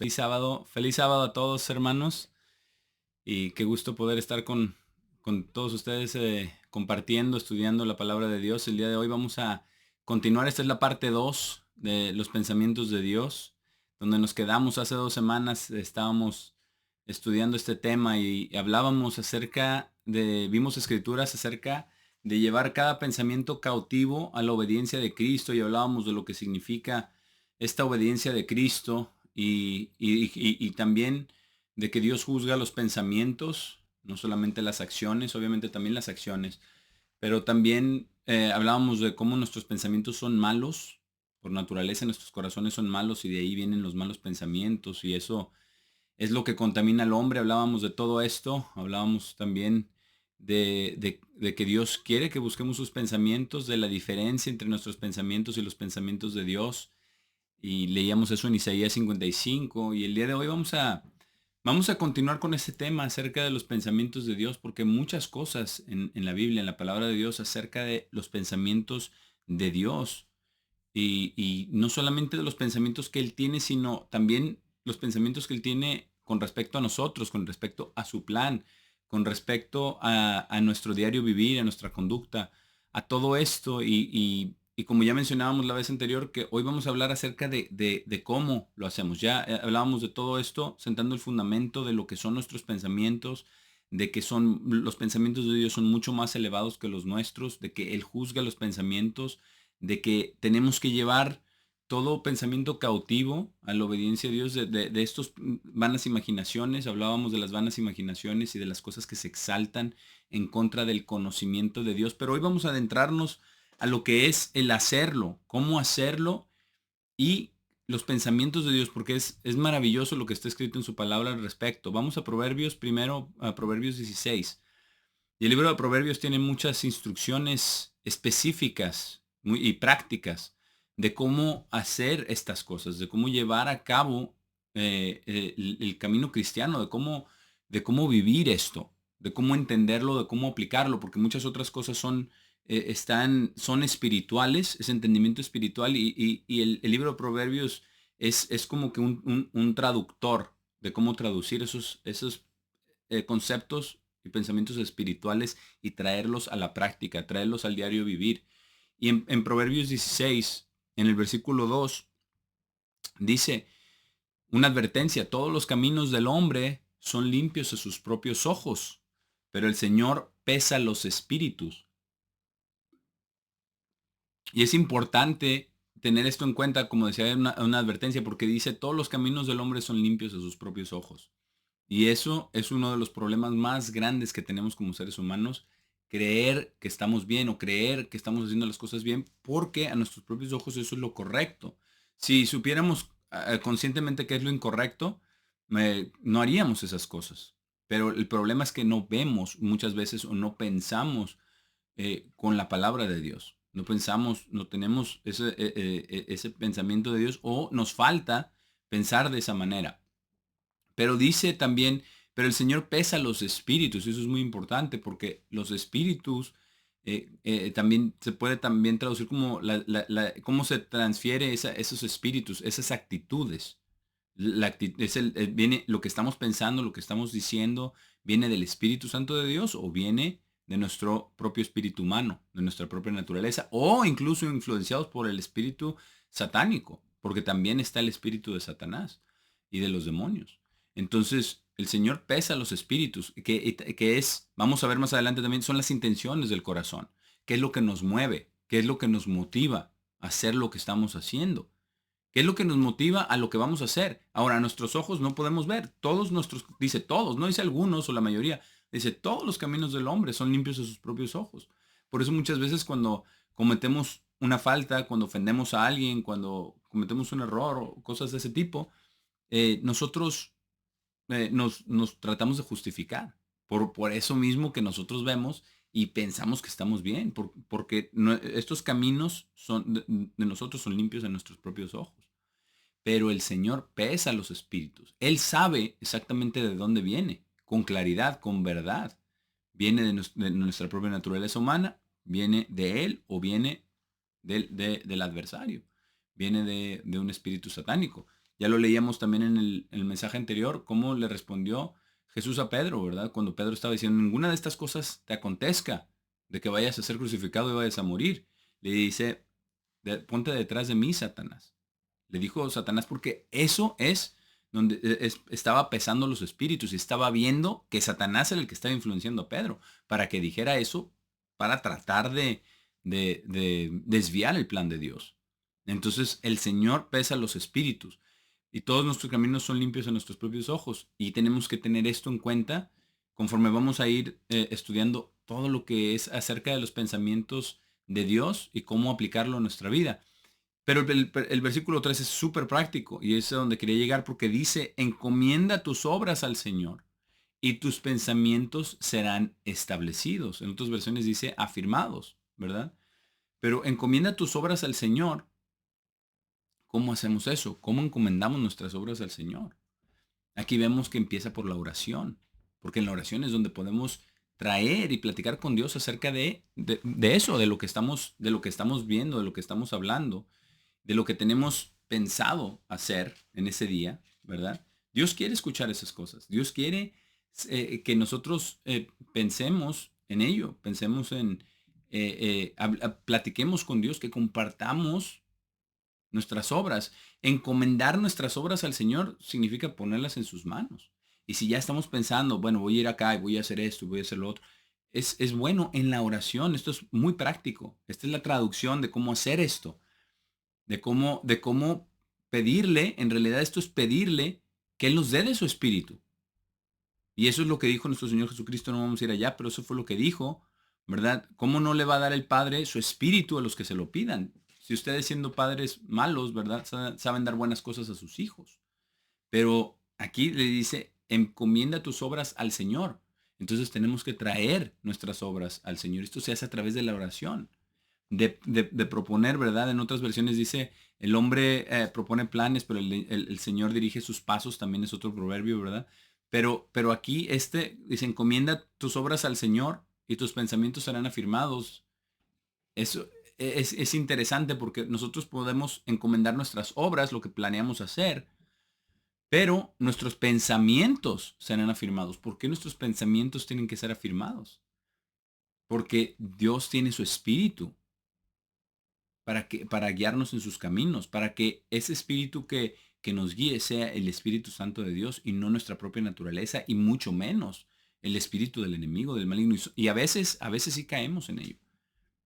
Feliz sábado a todos, hermanos, y qué gusto poder estar con todos ustedes compartiendo, estudiando la palabra de Dios. El día de hoy vamos a continuar. Esta es la parte 2 de los pensamientos de Dios, donde nos quedamos hace 2 semanas. Estábamos estudiando este tema y hablábamos vimos escrituras acerca de llevar cada pensamiento cautivo a la obediencia de Cristo, y hablábamos de lo que significa esta obediencia de Cristo y también de que Dios juzga los pensamientos, no solamente las acciones, obviamente también las acciones, pero también hablábamos de cómo nuestros pensamientos son malos. Por naturaleza nuestros corazones son malos, y de ahí vienen los malos pensamientos, y eso es lo que contamina al hombre. Hablábamos de todo esto, hablábamos también de que Dios quiere que busquemos sus pensamientos, de la diferencia entre nuestros pensamientos y los pensamientos de Dios, y leíamos eso en Isaías 55. Y el día de hoy vamos a continuar con ese tema acerca de los pensamientos de Dios, porque muchas cosas en la Biblia, en la palabra de Dios, acerca de los pensamientos de Dios, y no solamente de los pensamientos que Él tiene, sino también los pensamientos que Él tiene con respecto a nosotros, con respecto a su plan, con respecto a nuestro diario vivir, a nuestra conducta, a todo esto. Y como ya mencionábamos la vez anterior, que hoy vamos a hablar acerca de cómo lo hacemos. Ya hablábamos de todo esto, sentando el fundamento de lo que son nuestros pensamientos, de que los pensamientos de Dios son mucho más elevados que los nuestros, de que Él juzga los pensamientos, de que tenemos que llevar todo pensamiento cautivo a la obediencia a Dios, de estos vanas imaginaciones. Hablábamos de las vanas imaginaciones y de las cosas que se exaltan en contra del conocimiento de Dios. Pero hoy vamos a adentrarnos a lo que es el hacerlo, cómo hacerlo, y los pensamientos de Dios, porque es maravilloso lo que está escrito en su palabra al respecto. Vamos a Proverbios primero, a Proverbios 16. Y el libro de Proverbios tiene muchas instrucciones específicas y prácticas de cómo hacer estas cosas, de cómo llevar a cabo el camino cristiano, de cómo vivir esto, de cómo entenderlo, de cómo aplicarlo, porque muchas otras cosas son espirituales, es entendimiento espiritual, y el libro de Proverbios es como que un traductor de cómo traducir esos conceptos y pensamientos espirituales y traerlos a la práctica, traerlos al diario vivir. Y en Proverbios 16, en el versículo 2, dice una advertencia: todos los caminos del hombre son limpios a sus propios ojos, pero el Señor pesa los espíritus. Y es importante tener esto en cuenta, como decía, una advertencia, porque dice: todos los caminos del hombre son limpios a sus propios ojos. Y eso es uno de los problemas más grandes que tenemos como seres humanos: creer que estamos bien o creer que estamos haciendo las cosas bien, porque a nuestros propios ojos eso es lo correcto. Si supiéramos conscientemente qué es lo incorrecto, no haríamos esas cosas. Pero el problema es que no vemos muchas veces, o no pensamos con la palabra de Dios. No pensamos, no tenemos ese pensamiento de Dios, o nos falta pensar de esa manera. Pero dice también: pero el Señor pesa los espíritus. Y eso es muy importante, porque los espíritus también se puede también traducir como cómo se transfiere esos espíritus, esas actitudes. Viene lo que estamos pensando, lo que estamos diciendo, viene del Espíritu Santo de Dios, o viene de nuestro propio espíritu humano, de nuestra propia naturaleza, o incluso influenciados por el espíritu satánico, porque también está el espíritu de Satanás y de los demonios. Entonces, el Señor pesa los espíritus, vamos a ver más adelante también, son las intenciones del corazón. ¿Qué es lo que nos mueve? ¿Qué es lo que nos motiva a hacer lo que estamos haciendo? ¿Qué es lo que nos motiva a lo que vamos a hacer? Ahora, a nuestros ojos no podemos ver. Dice todos, no dice algunos o la mayoría. Dice: todos los caminos del hombre son limpios a sus propios ojos. Por eso muchas veces, cuando cometemos una falta, cuando ofendemos a alguien, cuando cometemos un error o cosas de ese tipo, nosotros nos tratamos de justificar por eso mismo que nosotros vemos y pensamos que estamos bien, porque estos caminos de nosotros son limpios en nuestros propios ojos. Pero el Señor pesa los espíritus. Él sabe exactamente de dónde viene, con claridad, con verdad. Viene de nuestra propia naturaleza humana, viene de Él, o viene del adversario, viene de un espíritu satánico. Ya lo leíamos también en el mensaje anterior, cómo le respondió Jesús a Pedro, ¿verdad? Cuando Pedro estaba diciendo, ninguna de estas cosas te acontezca, de que vayas a ser crucificado y vayas a morir. Le dice, ponte detrás de mí, Satanás. Le dijo Satanás porque eso es donde estaba pesando los espíritus y estaba viendo que Satanás era el que estaba influenciando a Pedro para que dijera eso, para tratar de desviar el plan de Dios. Entonces el Señor pesa los espíritus y todos nuestros caminos son limpios en nuestros propios ojos y tenemos que tener esto en cuenta conforme vamos a ir estudiando todo lo que es acerca de los pensamientos de Dios y cómo aplicarlo a nuestra vida. Pero el versículo 3 es súper práctico y es a donde quería llegar porque dice, encomienda tus obras al Señor y tus pensamientos serán establecidos. En otras versiones dice afirmados, ¿verdad? Pero encomienda tus obras al Señor. ¿Cómo hacemos eso? ¿Cómo encomendamos nuestras obras al Señor? Aquí vemos que empieza por la oración, porque en la oración es donde podemos traer y platicar con Dios acerca de eso, de lo que estamos viendo, de lo que estamos hablando, de lo que tenemos pensado hacer en ese día, ¿verdad? Dios quiere escuchar esas cosas. Dios quiere que nosotros pensemos en ello, pensemos platiquemos con Dios, que compartamos nuestras obras. Encomendar nuestras obras al Señor significa ponerlas en sus manos. Y si ya estamos pensando, bueno, voy a ir acá y voy a hacer esto y voy a hacer lo otro, es bueno en la oración. Esto es muy práctico. Esta es la traducción de cómo hacer esto, de cómo pedirle, en realidad esto es pedirle que Él nos dé de su espíritu. Y eso es lo que dijo nuestro Señor Jesucristo, no vamos a ir allá, pero eso fue lo que dijo, ¿verdad? ¿Cómo no le va a dar el Padre su espíritu a los que se lo pidan? Si ustedes siendo padres malos, ¿verdad? Saben dar buenas cosas a sus hijos. Pero aquí le dice, encomienda tus obras al Señor. Entonces tenemos que traer nuestras obras al Señor. Esto se hace a través de la oración de proponer, ¿verdad? En otras versiones dice, el hombre propone planes, pero el Señor dirige sus pasos, también es otro proverbio, ¿verdad? Pero aquí dice, encomienda tus obras al Señor y tus pensamientos serán afirmados. Eso es interesante porque nosotros podemos encomendar nuestras obras, lo que planeamos hacer, pero nuestros pensamientos serán afirmados. ¿Por qué nuestros pensamientos tienen que ser afirmados? Porque Dios tiene su espíritu para guiarnos en sus caminos, para que ese espíritu que nos guíe sea el Espíritu Santo de Dios y no nuestra propia naturaleza y mucho menos el espíritu del enemigo, del maligno. Y a veces sí caemos en ello.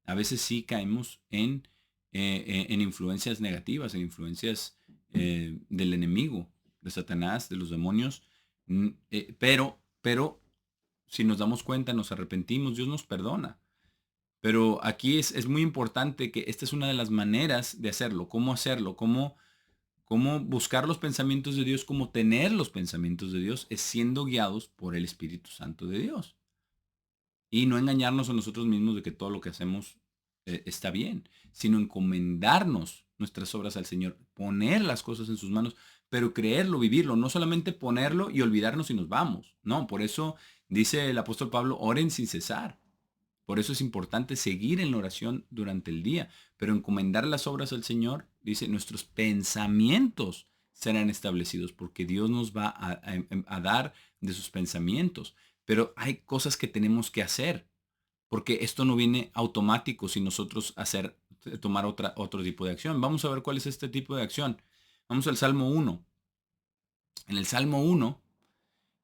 A veces sí caemos en influencias negativas, en influencias del enemigo, de Satanás, de los demonios. Pero si nos damos cuenta, nos arrepentimos, Dios nos perdona. Pero aquí es muy importante que esta es una de las maneras de hacerlo. ¿Cómo hacerlo? ¿Cómo buscar los pensamientos de Dios? ¿Cómo tener los pensamientos de Dios? Es siendo guiados por el Espíritu Santo de Dios. Y no engañarnos a nosotros mismos de que todo lo que hacemos está bien, sino encomendarnos nuestras obras al Señor, poner las cosas en sus manos, pero creerlo, vivirlo, no solamente ponerlo y olvidarnos y nos vamos. No, por eso dice el apóstol Pablo, oren sin cesar. Por eso es importante seguir en la oración durante el día, pero encomendar las obras al Señor, dice, nuestros pensamientos serán establecidos, porque Dios nos va a dar de sus pensamientos. Pero hay cosas que tenemos que hacer, porque esto no viene automático sin nosotros tomar otro tipo de acción. Vamos a ver cuál es este tipo de acción. Vamos al Salmo 1. En el Salmo 1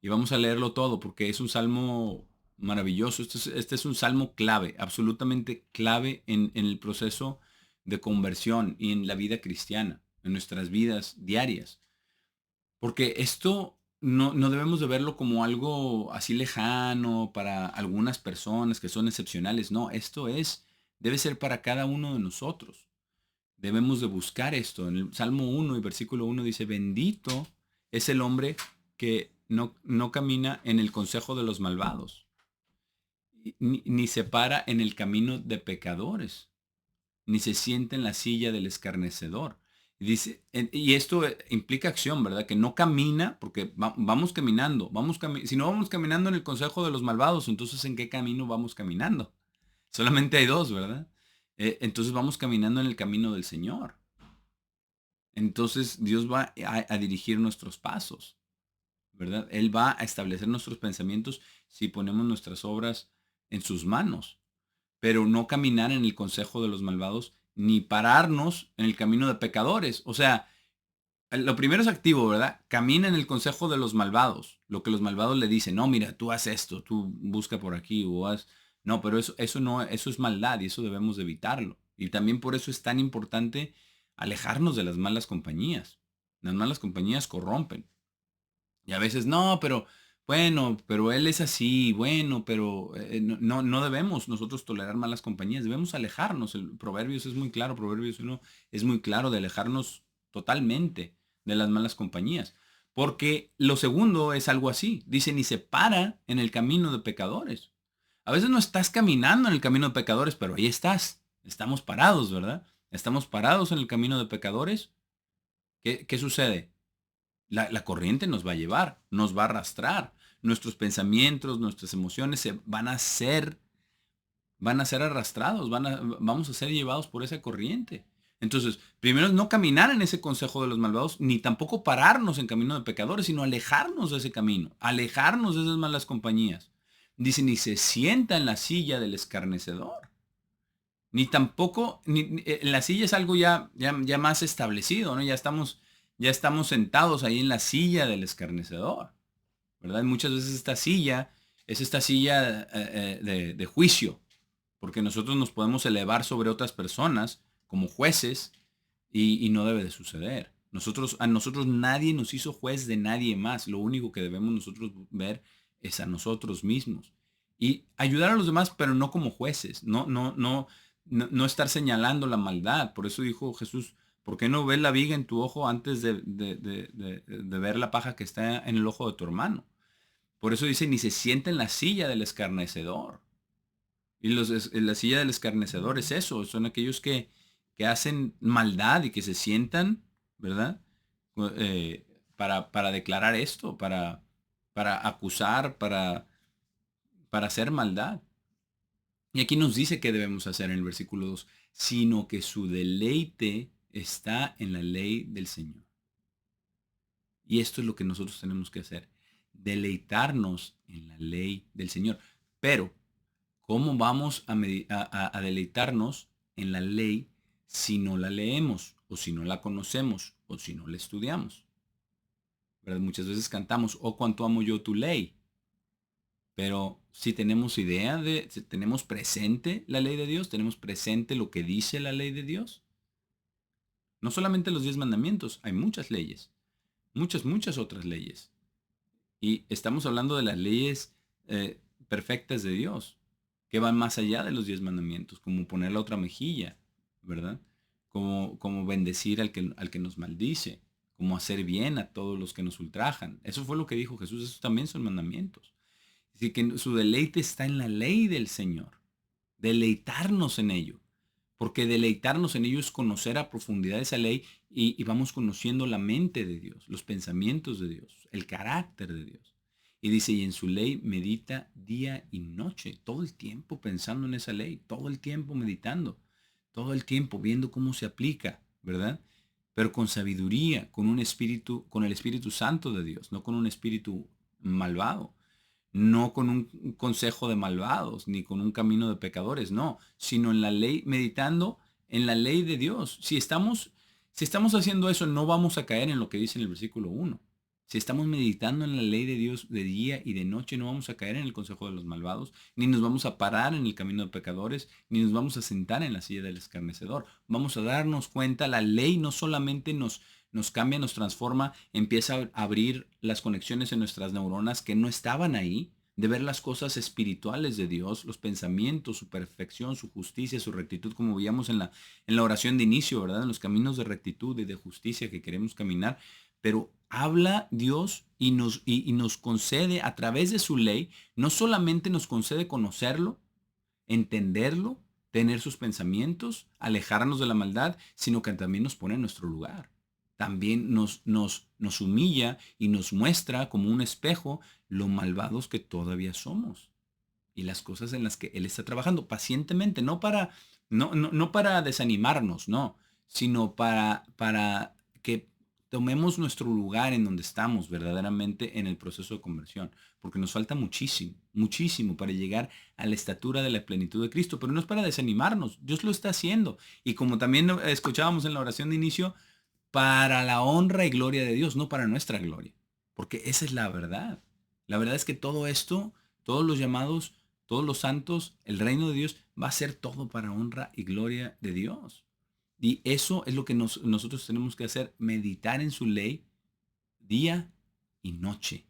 y vamos a leerlo todo porque es un salmo maravilloso. Este es un salmo clave, absolutamente clave en el proceso de conversión y en la vida cristiana, en nuestras vidas diarias. Porque esto no debemos de verlo como algo así lejano para algunas personas que son excepcionales. No, debe ser para cada uno de nosotros. Debemos de buscar esto. En el Salmo 1 y versículo 1 dice, bendito es el hombre que no camina en el consejo de los malvados, ni se para en el camino de pecadores, ni se sienta en la silla del escarnecedor. Y dice, y esto implica acción, ¿verdad? Que no camina, porque vamos caminando, si no vamos caminando en el consejo de los malvados, entonces ¿en qué camino vamos caminando? Solamente hay dos, ¿verdad? Entonces vamos caminando en el camino del Señor. entonces Dios va a dirigir nuestros pasos, ¿verdad? Él va a establecer nuestros pensamientos si ponemos nuestras obras en sus manos, pero no caminar en el consejo de los malvados, ni pararnos en el camino de pecadores. O sea, lo primero es activo, ¿verdad? Camina en el consejo de los malvados. Lo que los malvados le dicen, no, mira, tú haz esto, tú busca por aquí o haz... No, pero eso no, eso es maldad y eso debemos de evitarlo. Y también por eso es tan importante alejarnos de las malas compañías. Las malas compañías corrompen. Y a veces, no, pero bueno, pero él es así, bueno, pero no debemos nosotros tolerar malas compañías, debemos alejarnos. El Proverbios es muy claro, Proverbios 1 es muy claro de alejarnos totalmente de las malas compañías. Porque lo segundo es algo así, dice, ni se para en el camino de pecadores. A veces no estás caminando en el camino de pecadores, pero ahí estás. Estamos parados, ¿verdad? Estamos parados en el camino de pecadores. ¿Qué sucede? La corriente nos va a llevar, nos va a arrastrar. Nuestros pensamientos, nuestras emociones se van a ser arrastrados, vamos a ser llevados por esa corriente. Entonces, primero es no caminar en ese consejo de los malvados, ni tampoco pararnos en camino de pecadores, sino alejarnos de ese camino, alejarnos de esas malas compañías. Dice, ni se sienta en la silla del escarnecedor, ni tampoco, la silla es algo ya más establecido, ¿no? Ya estamos sentados ahí en la silla del escarnecedor, ¿verdad? Y muchas veces esta silla es esta silla de juicio, porque nosotros nos podemos elevar sobre otras personas como jueces y no debe de suceder. A nosotros nadie nos hizo juez de nadie más. Lo único que debemos nosotros ver es a nosotros mismos. Y ayudar a los demás, pero no como jueces. No estar señalando la maldad. Por eso dijo Jesús, ¿por qué no ves la viga en tu ojo antes de ver la paja que está en el ojo de tu hermano? Por eso dice, ni se sienta en la silla del escarnecedor. Y la silla del escarnecedor es eso, son aquellos que hacen maldad y que se sientan, ¿verdad? Eh, para declarar esto, para acusar, para hacer maldad. Y aquí nos dice qué debemos hacer en el versículo 2, sino que su deleite está en la ley del Señor. Y esto es lo que nosotros tenemos que hacer, deleitarnos en la ley del Señor. Pero ¿cómo vamos a deleitarnos en la ley si no la leemos o si no la conocemos o si no la estudiamos? ¿Verdad? Muchas veces cantamos, oh, cuánto amo yo tu ley. Pero si tenemos idea si tenemos presente la ley de Dios, tenemos presente lo que dice la ley de Dios. No solamente los 10 mandamientos, hay muchas leyes, muchas otras leyes. Y estamos hablando de las leyes perfectas de Dios, que van más allá de los 10 mandamientos, como poner la otra mejilla, ¿verdad? Como bendecir al que nos maldice, como hacer bien a todos los que nos ultrajan. Eso fue lo que dijo Jesús, esos también son mandamientos. Así que su deleite está en la ley del Señor, deleitarnos en ello, porque deleitarnos en ello es conocer a profundidad esa ley y vamos conociendo la mente de Dios, los pensamientos de Dios, el carácter de Dios. Y dice, y en su ley medita día y noche, todo el tiempo pensando en esa ley, todo el tiempo meditando, todo el tiempo viendo cómo se aplica, ¿verdad? Pero con sabiduría, con un espíritu, con el Espíritu Santo de Dios, no con un espíritu malvado, no con un consejo de malvados, ni con un camino de pecadores, no, sino en la ley, meditando en la ley de Dios. Si estamos haciendo eso, no vamos a caer en lo que dice en el versículo 1. Si estamos meditando en la ley de Dios de día y de noche, no vamos a caer en el consejo de los malvados, ni nos vamos a parar en el camino de pecadores, ni nos vamos a sentar en la silla del escarnecedor. Vamos a darnos cuenta, la ley no solamente nos cambia, nos transforma, empieza a abrir las conexiones en nuestras neuronas que no estaban ahí, de ver las cosas espirituales de Dios, los pensamientos, su perfección, su justicia, su rectitud, como veíamos en la oración de inicio, ¿verdad? En los caminos de rectitud y de justicia que queremos caminar. Pero habla Dios y nos concede a través de su ley, no solamente nos concede conocerlo, entenderlo, tener sus pensamientos, alejarnos de la maldad, sino que también nos pone en nuestro lugar. También nos humilla y nos muestra como un espejo lo malvados que todavía somos y las cosas en las que Él está trabajando pacientemente, no para desanimarnos, no, sino para que tomemos nuestro lugar en donde estamos verdaderamente en el proceso de conversión, porque nos falta muchísimo, muchísimo para llegar a la estatura de la plenitud de Cristo, pero no es para desanimarnos, Dios lo está haciendo. Y como también escuchábamos en la oración de inicio, para la honra y gloria de Dios, no para nuestra gloria, porque esa es la verdad. La verdad es que todo esto, todos los llamados, todos los santos, el reino de Dios va a ser todo para honra y gloria de Dios. Y eso es lo que nosotros tenemos que hacer, meditar en su ley día y noche,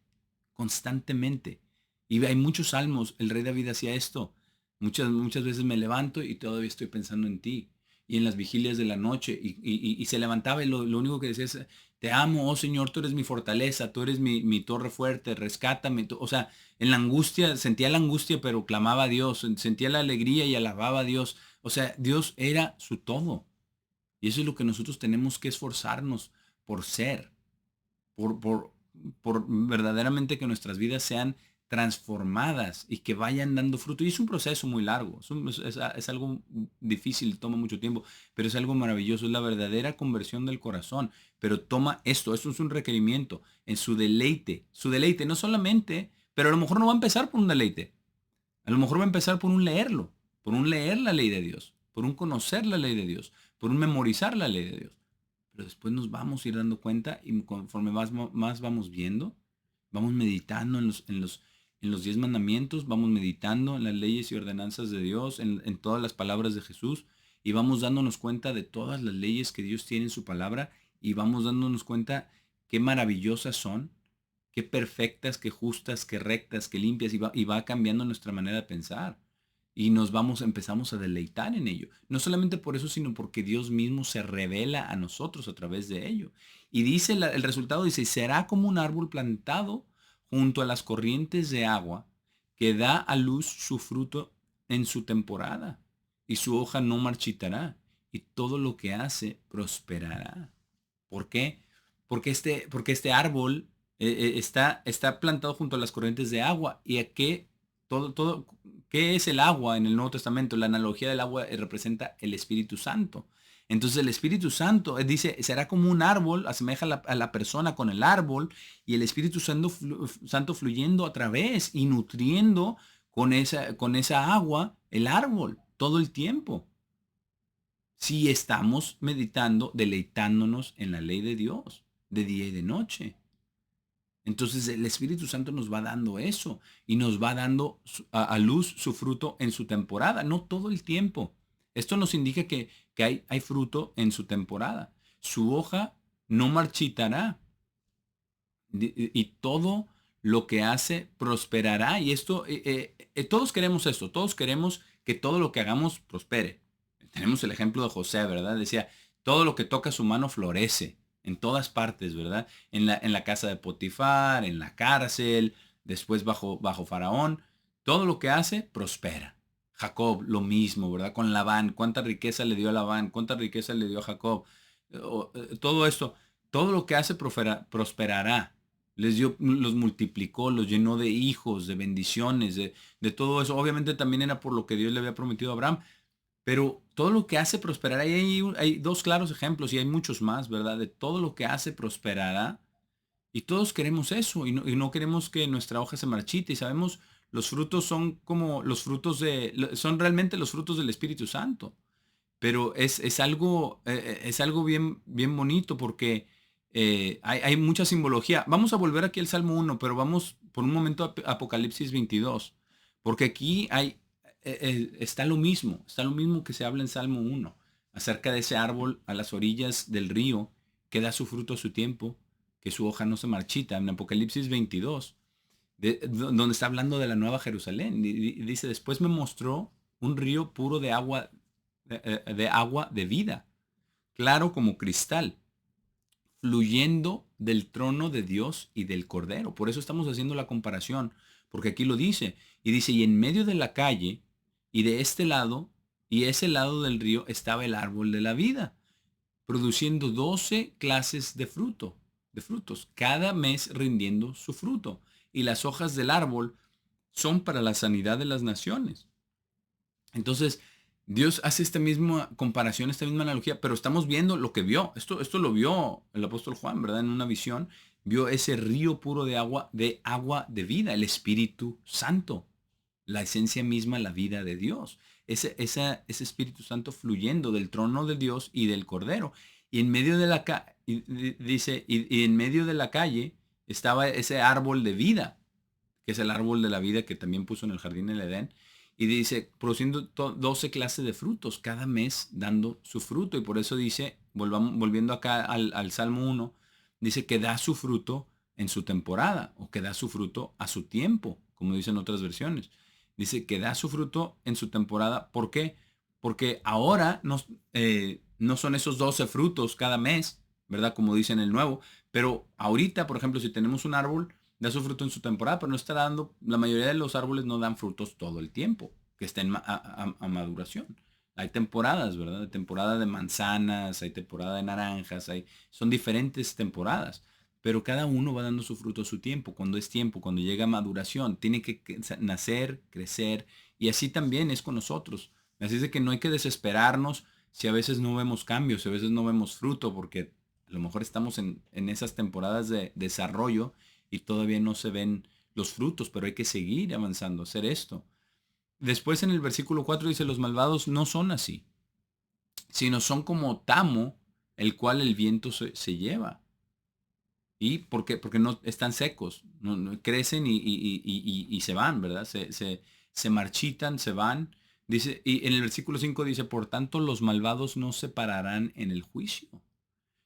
constantemente. Y hay muchos salmos, el rey David hacía esto. Muchas veces me levanto y todavía estoy pensando en ti. Y en las vigilias de la noche, y se levantaba y lo único que decía es, te amo, oh Señor, tú eres mi fortaleza, tú eres mi torre fuerte, rescátame. O sea, en la angustia, sentía la angustia, pero clamaba a Dios, sentía la alegría y alababa a Dios. O sea, Dios era su todo. Y eso es lo que nosotros tenemos que esforzarnos por ser, por, por, por verdaderamente que nuestras vidas sean transformadas y que vayan dando fruto. Y es un proceso muy largo, es algo difícil, toma mucho tiempo, pero es algo maravilloso, es la verdadera conversión del corazón. Pero toma esto es un requerimiento en su deleite no solamente, pero a lo mejor no va a empezar por un deleite, a lo mejor va a empezar por un leerlo, por un leer la ley de Dios, por un conocer la ley de Dios, por un memorizar la ley de Dios. Pero después nos vamos a ir dando cuenta y conforme más vamos viendo, vamos meditando en los 10 mandamientos, vamos meditando en las leyes y ordenanzas de Dios, en todas las palabras de Jesús, y vamos dándonos cuenta de todas las leyes que Dios tiene en su palabra, y vamos dándonos cuenta qué maravillosas son, qué perfectas, qué justas, qué rectas, qué limpias, y va cambiando nuestra manera de pensar. Y empezamos a deleitar en ello. No solamente por eso, sino porque Dios mismo se revela a nosotros a través de ello. Y dice, el resultado dice, será como un árbol plantado junto a las corrientes de agua, que da a luz su fruto en su temporada, y su hoja no marchitará, y todo lo que hace prosperará. ¿Por qué? Porque este árbol está plantado junto a las corrientes de agua. ¿Y a qué? ¿Qué es el agua en el Nuevo Testamento? La analogía del agua representa el Espíritu Santo. Entonces el Espíritu Santo, dice, será como un árbol, asemeja a la persona con el árbol, y el Espíritu Santo fluyendo a través y nutriendo con esa agua el árbol todo el tiempo. Si estamos meditando, deleitándonos en la ley de Dios, de día y de noche. Entonces el Espíritu Santo nos va dando eso y nos va dando a luz su fruto en su temporada, no todo el tiempo. Esto nos indica que hay fruto en su temporada. Su hoja no marchitará y todo lo que hace prosperará. Y esto, todos queremos esto, todos queremos que todo lo que hagamos prospere. Tenemos el ejemplo de José, ¿verdad? Decía, todo lo que toca su mano florece en todas partes, ¿verdad? En la casa de Potifar, en la cárcel, después bajo Faraón, todo lo que hace prospera. Jacob, lo mismo, ¿verdad? Con Labán, cuánta riqueza le dio a Labán, cuánta riqueza le dio a Jacob. Todo esto, todo lo que hace prosperará. Los multiplicó, los llenó de hijos, de bendiciones, de todo eso. Obviamente también era por lo que Dios le había prometido a Abraham, pero todo lo que hace prosperará, y hay dos claros ejemplos, y hay muchos más, ¿verdad? De todo lo que hace prosperará, y todos queremos eso, y no queremos que nuestra hoja se marchite, y sabemos, los frutos son como los frutos son realmente los frutos del Espíritu Santo, pero es algo bien, bien bonito, porque hay mucha simbología. Vamos a volver aquí al Salmo 1, pero vamos por un momento a Apocalipsis 22, porque aquí está lo mismo que se habla en Salmo 1, acerca de ese árbol a las orillas del río, que da su fruto a su tiempo, que su hoja no se marchita, en Apocalipsis 22, donde está hablando de la Nueva Jerusalén. Y dice, después me mostró un río puro de agua de vida, claro como cristal, fluyendo del trono de Dios y del Cordero. Por eso estamos haciendo la comparación, porque aquí lo dice, y dice, y en medio de la calle, y de este lado, y ese lado del río, estaba el árbol de la vida, produciendo 12 clases de frutos, cada mes rindiendo su fruto. Y las hojas del árbol son para la sanidad de las naciones. Entonces, Dios hace esta misma comparación, esta misma analogía, pero estamos viendo lo que vio. Esto lo vio el apóstol Juan, ¿verdad? En una visión, vio ese río puro de agua de vida, el Espíritu Santo, la esencia misma, la vida de Dios. Ese Espíritu Santo fluyendo del trono de Dios y del Cordero. Y en medio de la dice, y en medio de la calle estaba ese árbol de vida, que es el árbol de la vida que también puso en el jardín del Edén. Y dice, produciendo 12 clases de frutos, cada mes dando su fruto. Y por eso dice, volviendo acá al Salmo 1, dice que da su fruto en su temporada o que da su fruto a su tiempo, como dicen otras versiones. Dice que da su fruto en su temporada. ¿Por qué? Porque ahora no son esos 12 frutos cada mes, ¿verdad? Como dice en el Nuevo. Pero ahorita, por ejemplo, si tenemos un árbol, da su fruto en su temporada, pero no está dando, la mayoría de los árboles no dan frutos todo el tiempo, que estén a maduración. Hay temporadas, ¿verdad? Hay temporada de manzanas, hay temporada de naranjas, son diferentes temporadas, pero cada uno va dando su fruto a su tiempo, cuando llega a maduración, tiene que nacer, crecer, y así también es con nosotros. Así es de que no hay que desesperarnos si a veces no vemos cambios, si a veces no vemos fruto, porque a lo mejor estamos en esas temporadas de desarrollo y todavía no se ven los frutos, pero hay que seguir avanzando, hacer esto. Después en el versículo 4 dice, los malvados no son así, sino son como tamo, el cual el viento se lleva. ¿Y por qué? Porque no están secos, crecen y se van, ¿verdad? Se marchitan, se van. Dice, y en el versículo 5 dice, por tanto los malvados no se pararán en el juicio,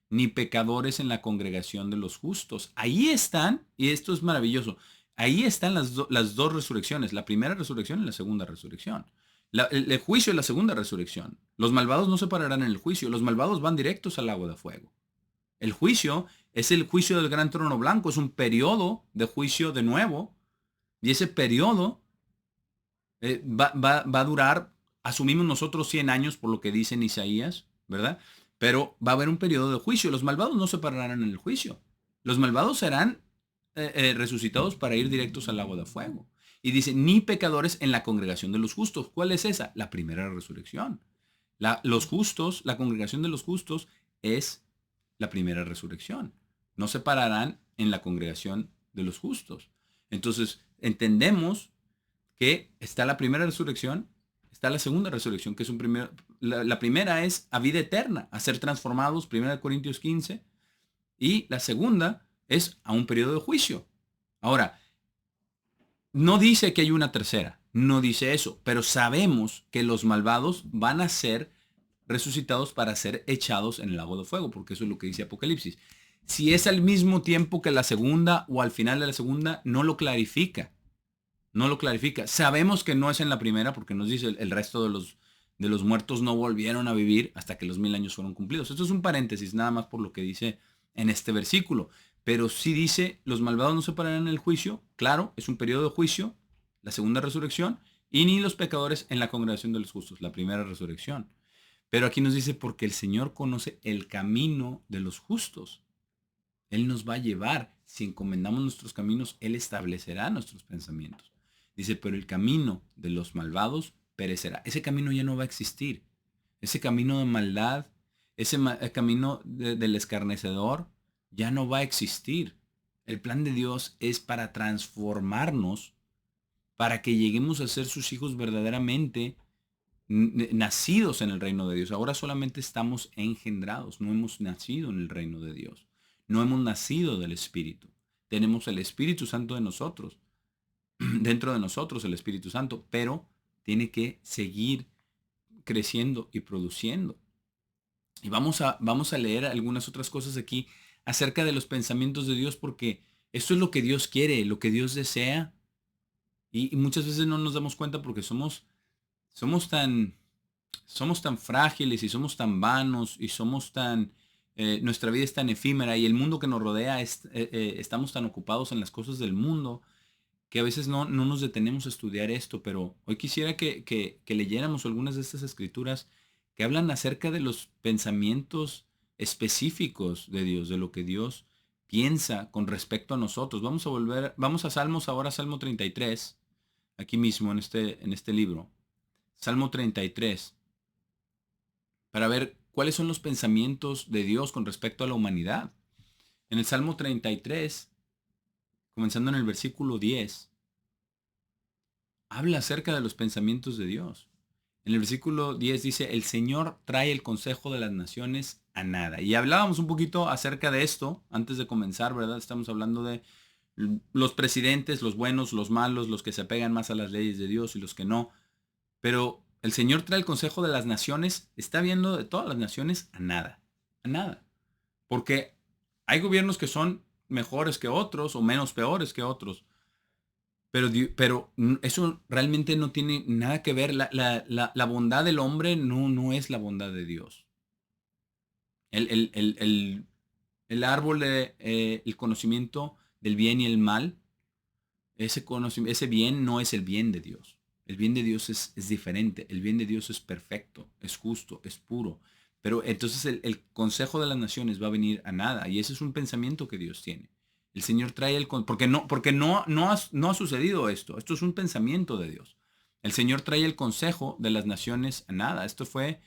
ni pecadores en la congregación de los justos. Ahí están, y esto es maravilloso, ahí están las dos resurrecciones, la primera resurrección y la segunda resurrección. El juicio es la segunda resurrección. Los malvados no se pararán en el juicio, los malvados van directos al lago de fuego. El juicio es el juicio del gran trono blanco, es un periodo de juicio de nuevo, y ese periodo va a durar, asumimos nosotros 100 años por lo que dice en Isaías, ¿verdad? Pero va a haber un periodo de juicio. Los malvados no se pararán en el juicio. Los malvados serán resucitados para ir directos al lago de fuego. Y dice, ni pecadores en la congregación de los justos. ¿Cuál es esa? La primera resurrección. Los justos, la congregación de los justos es la primera resurrección. No se pararán en la congregación de los justos. Entonces, entendemos que está la primera resurrección, está la segunda resurrección, que es la primera es a vida eterna, a ser transformados, 1 Corintios 15, y la segunda es a un periodo de juicio. Ahora, no dice que hay una tercera, no dice eso, pero sabemos que los malvados van a ser resucitados para ser echados en el lago de fuego, porque eso es lo que dice Apocalipsis. Si es al mismo tiempo que la segunda o al final de la segunda, no lo clarifica. No lo clarifica. Sabemos que no es en la primera porque nos dice el resto de los muertos no volvieron a vivir hasta que los 1000 años fueron cumplidos. Esto es un paréntesis nada más por lo que dice en este versículo. Pero sí dice, los malvados no se pararán en el juicio. Claro, es un periodo de juicio, la segunda resurrección, y ni los pecadores en la congregación de los justos, la primera resurrección. Pero aquí nos dice, porque el Señor conoce el camino de los justos. Él nos va a llevar. Si encomendamos nuestros caminos, Él establecerá nuestros pensamientos. Dice, pero el camino de los malvados perecerá. Ese camino ya no va a existir. Ese camino de maldad, ese camino del escarnecedor, ya no va a existir. El plan de Dios es para transformarnos, para que lleguemos a ser sus hijos verdaderamente nacidos en el reino de Dios. Ahora solamente estamos engendrados, no hemos nacido en el reino de Dios. No hemos nacido del Espíritu. Tenemos el Espíritu Santo de nosotros, dentro de nosotros el Espíritu Santo, pero tiene que seguir creciendo y produciendo. Y vamos a leer algunas otras cosas aquí acerca de los pensamientos de Dios, porque esto es lo que Dios quiere, lo que Dios desea. Y muchas veces no nos damos cuenta porque somos tan, somos tan frágiles y somos tan vanos y nuestra vida es tan efímera y el mundo que nos rodea, estamos tan ocupados en las cosas del mundo que a veces no nos detenemos a estudiar esto, pero hoy quisiera que leyéramos algunas de estas escrituras que hablan acerca de los pensamientos específicos de Dios, de lo que Dios piensa con respecto a nosotros. Vamos a Salmos ahora, Salmo 33, aquí mismo en este libro. Salmo 33. para ver cuáles son los pensamientos de Dios con respecto a la humanidad. En el Salmo 33, comenzando en el versículo 10, habla acerca de los pensamientos de Dios. En el versículo 10 dice, el Señor trae el consejo de las naciones a nada. Y hablábamos un poquito acerca de esto antes de comenzar, ¿verdad? Estamos hablando de los presidentes, los buenos, los malos, los que se apegan más a las leyes de Dios y los que no. Pero el Señor trae el consejo de las naciones, está viendo de todas las naciones a nada. A nada. Porque hay gobiernos que son mejores que otros o menos peores que otros. Pero eso realmente no tiene nada que ver. La bondad del hombre no es la bondad de Dios. El, el, el, el, el árbol de el conocimiento del bien y el mal, ese bien no es el bien de Dios. El bien de Dios es diferente. El bien de Dios es perfecto, es justo, es puro. Pero entonces el consejo de las naciones va a venir a nada. Y ese es un pensamiento que Dios tiene. El Señor trae porque no ha sucedido esto. Esto es un pensamiento de Dios. El Señor trae el consejo de las naciones a nada. Esto fue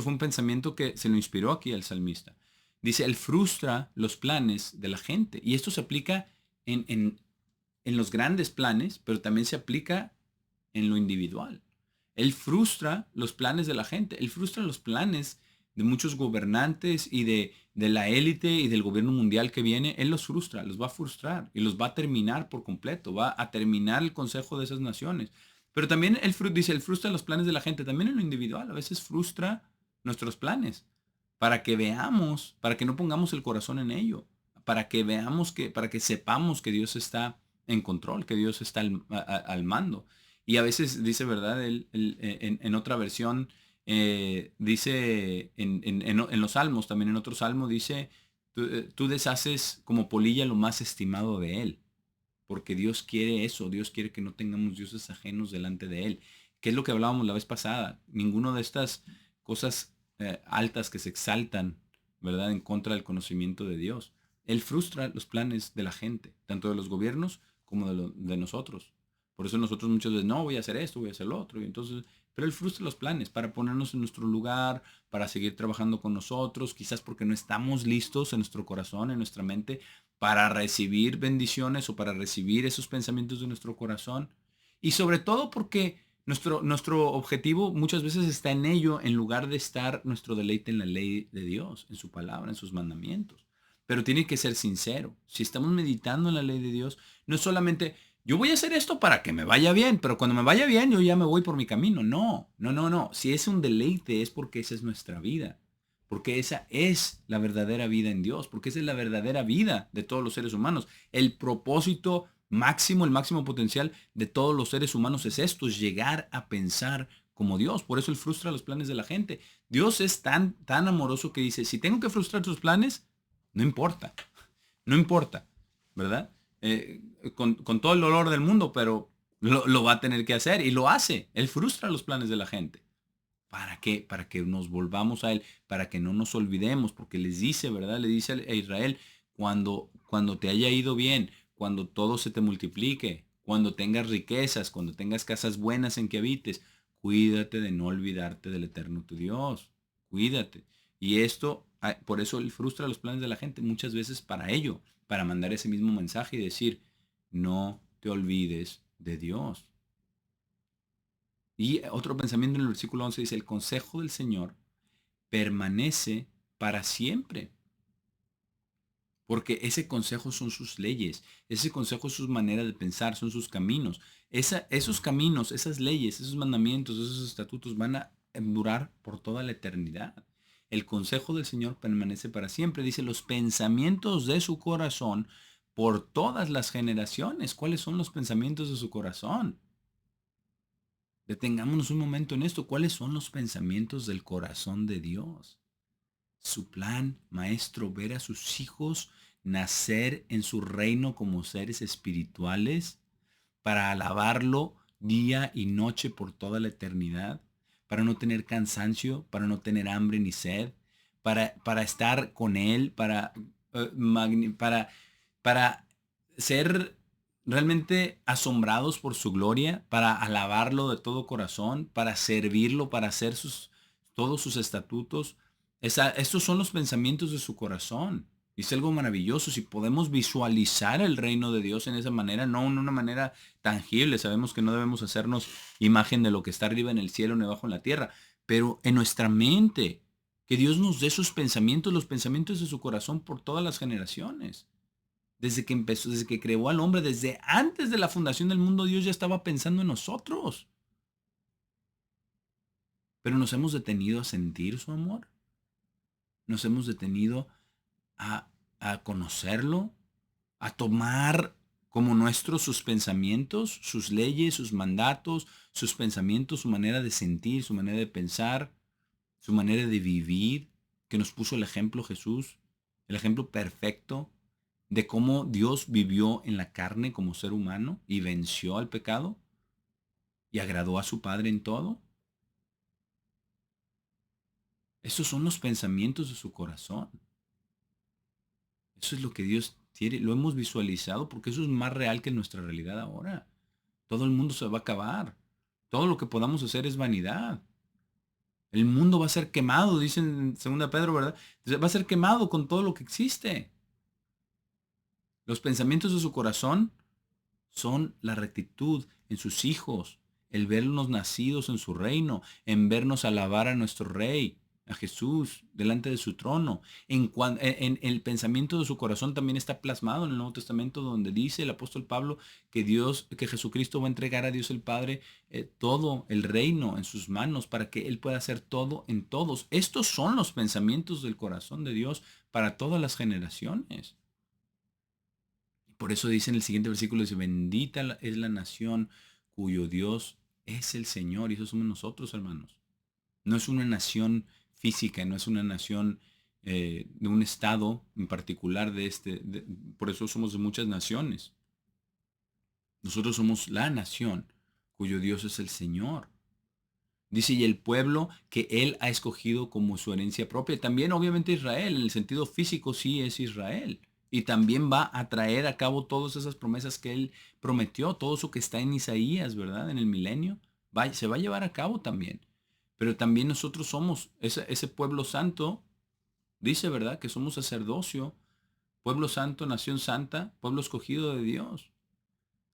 un pensamiento que se lo inspiró aquí al salmista. Dice, Él frustra los planes de la gente. Y esto se aplica en los grandes planes, pero también se aplica en lo individual. Él frustra los planes de la gente. Él frustra los planes de muchos gobernantes y de la élite y del gobierno mundial que viene. Él los frustra, los va a frustrar y los va a terminar por completo. Va a terminar el consejo de esas naciones. Pero también dice, él frustra los planes de la gente, también en lo individual. A veces frustra nuestros planes para que veamos, para que no pongamos el corazón en ello, para que veamos para que sepamos que Dios está en control, que Dios está al mando. Y a veces dice, ¿verdad? En otra versión, dice, en los salmos, también en otro salmo dice, tú deshaces como polilla lo más estimado de Él, porque Dios quiere eso, Dios quiere que no tengamos dioses ajenos delante de Él. ¿Qué es lo que hablábamos la vez pasada? Ninguno de estas cosas altas que se exaltan, ¿verdad? En contra del conocimiento de Dios. Él frustra los planes de la gente, tanto de los gobiernos como de nosotros. Por eso nosotros muchas veces, no, voy a hacer esto, voy a hacer lo otro. Y entonces, pero Él frustra los planes para ponernos en nuestro lugar, para seguir trabajando con nosotros, quizás porque no estamos listos en nuestro corazón, en nuestra mente, para recibir bendiciones o para recibir esos pensamientos de nuestro corazón. Y sobre todo porque nuestro objetivo muchas veces está en ello, en lugar de estar nuestro deleite en la ley de Dios, en su palabra, en sus mandamientos. Pero tiene que ser sincero. Si estamos meditando en la ley de Dios, no es solamente, yo voy a hacer esto para que me vaya bien, pero cuando me vaya bien yo ya me voy por mi camino. No, no, no, no. Si es un deleite es porque esa es nuestra vida. Porque esa es la verdadera vida en Dios. Porque esa es la verdadera vida de todos los seres humanos. El propósito máximo, el máximo potencial de todos los seres humanos es esto, es llegar a pensar como Dios. Por eso Él frustra los planes de la gente. Dios es tan, tan amoroso que dice, si tengo que frustrar tus planes, no importa, no importa, ¿verdad? Con todo el dolor del mundo, pero lo va a tener que hacer y lo hace. Él frustra los planes de la gente. ¿Para qué? Para que nos volvamos a Él, para que no nos olvidemos, porque les dice, ¿verdad? Le dice a Israel, cuando te haya ido bien, cuando todo se te multiplique, cuando tengas riquezas, cuando tengas casas buenas en que habites, cuídate de no olvidarte del eterno tu Dios. Cuídate. Y esto, por eso Él frustra los planes de la gente, muchas veces para ello, para mandar ese mismo mensaje y decir, no te olvides de Dios. Y otro pensamiento en el versículo 11 dice, el consejo del Señor permanece para siempre. Porque ese consejo son sus leyes, ese consejo es su manera de pensar, son sus caminos. Esos caminos, esas leyes, esos mandamientos, esos estatutos van a durar por toda la eternidad. El consejo del Señor permanece para siempre. Dice, los pensamientos de su corazón por todas las generaciones. ¿Cuáles son los pensamientos de su corazón? Detengámonos un momento en esto. ¿Cuáles son los pensamientos del corazón de Dios? Su plan, maestro, ver a sus hijos nacer en su reino como seres espirituales para alabarlo día y noche por toda la eternidad, para no tener cansancio, para no tener hambre ni sed, para estar con Él, para ser realmente asombrados por su gloria, para alabarlo de todo corazón, para servirlo, para hacer todos sus estatutos. Estos son los pensamientos de su corazón. Y es algo maravilloso si podemos visualizar el reino de Dios en esa manera, no en una manera tangible. Sabemos que no debemos hacernos imagen de lo que está arriba en el cielo ni abajo en la tierra, pero en nuestra mente, que Dios nos dé sus pensamientos, los pensamientos de su corazón por todas las generaciones. Desde que empezó, desde que creó al hombre, desde antes de la fundación del mundo, Dios ya estaba pensando en nosotros. Pero nos hemos detenido a sentir su amor. Nos hemos detenido a, a conocerlo, a tomar como nuestros sus pensamientos, sus leyes, sus mandatos, sus pensamientos, su manera de sentir, su manera de pensar, su manera de vivir, que nos puso el ejemplo Jesús, el ejemplo perfecto de cómo Dios vivió en la carne como ser humano y venció al pecado y agradó a su Padre en todo. Esos son los pensamientos de su corazón. Eso es lo que Dios quiere. Lo hemos visualizado porque eso es más real que nuestra realidad ahora. Todo el mundo se va a acabar. Todo lo que podamos hacer es vanidad. El mundo va a ser quemado, dicen en 2 Pedro, ¿verdad? Va a ser quemado con todo lo que existe. Los pensamientos de su corazón son la rectitud en sus hijos, el vernos nacidos en su reino, en vernos alabar a nuestro Rey, a Jesús, delante de su trono. En el pensamiento de su corazón también está plasmado en el Nuevo Testamento, donde dice el apóstol Pablo que que Jesucristo va a entregar a Dios el Padre todo el reino en sus manos para que Él pueda hacer todo en todos. Estos son los pensamientos del corazón de Dios para todas las generaciones. Por eso dice en el siguiente versículo, dice, bendita es la nación cuyo Dios es el Señor. Y eso somos nosotros, hermanos. No es una nación física, no es una nación de un estado en particular por eso somos de muchas naciones. Nosotros somos la nación cuyo Dios es el Señor. Dice, y el pueblo que Él ha escogido como su herencia propia. También obviamente Israel, en el sentido físico sí es Israel. Y también va a traer a cabo todas esas promesas que Él prometió, todo eso que está en Isaías, ¿verdad? En el milenio, se va a llevar a cabo también. Pero también nosotros somos ese pueblo santo, dice, ¿verdad? Que somos sacerdocio, pueblo santo, nación santa, pueblo escogido de Dios.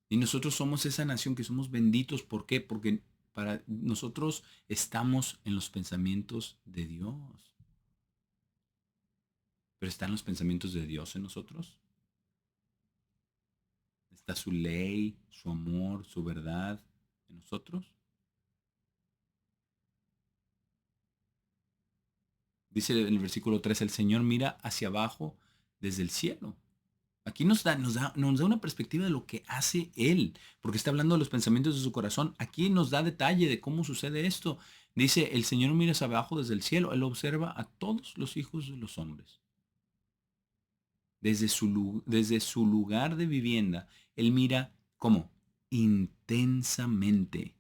Y nosotros somos esa nación que somos benditos. ¿Por qué? Porque para nosotros estamos en los pensamientos de Dios. Pero ¿están los pensamientos de Dios en nosotros? ¿Está su ley, su amor, su verdad en nosotros? Dice en el versículo 3, el Señor mira hacia abajo desde el cielo. Aquí nos da una perspectiva de lo que hace Él, porque está hablando de los pensamientos de su corazón. Aquí nos da detalle de cómo sucede esto. Dice, el Señor mira hacia abajo desde el cielo. Él observa a todos los hijos de los hombres. Desde su lugar de vivienda, Él mira, ¿cómo? Intensamente.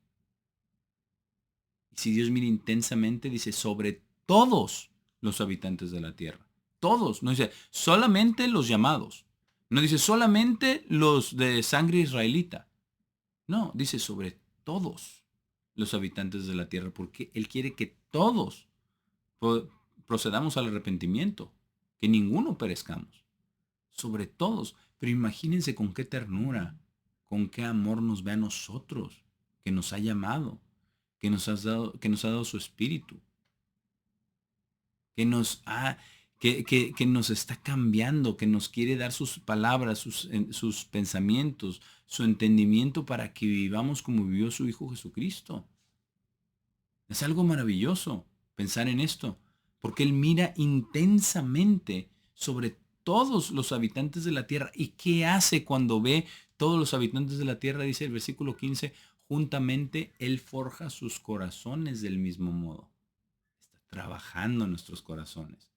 Y si Dios mira intensamente, dice, sobre todos los habitantes de la tierra. Todos. No dice, solamente los llamados. No dice, solamente los de sangre israelita. No, dice, sobre todos los habitantes de la tierra, porque Él quiere que todos procedamos al arrepentimiento, que ninguno perezcamos. Sobre todos. Pero imagínense con qué ternura, con qué amor nos ve a nosotros, que nos ha llamado, que nos ha dado su espíritu, que nos ha, que nos está cambiando, que nos quiere dar sus palabras, sus pensamientos, su entendimiento para que vivamos como vivió su Hijo Jesucristo. Es algo maravilloso pensar en esto, porque Él mira intensamente sobre todos los habitantes de la tierra. ¿Y qué hace cuando ve todos los habitantes de la tierra? Dice el versículo 15, juntamente Él forja sus corazones del mismo modo. Está trabajando en nuestros corazones.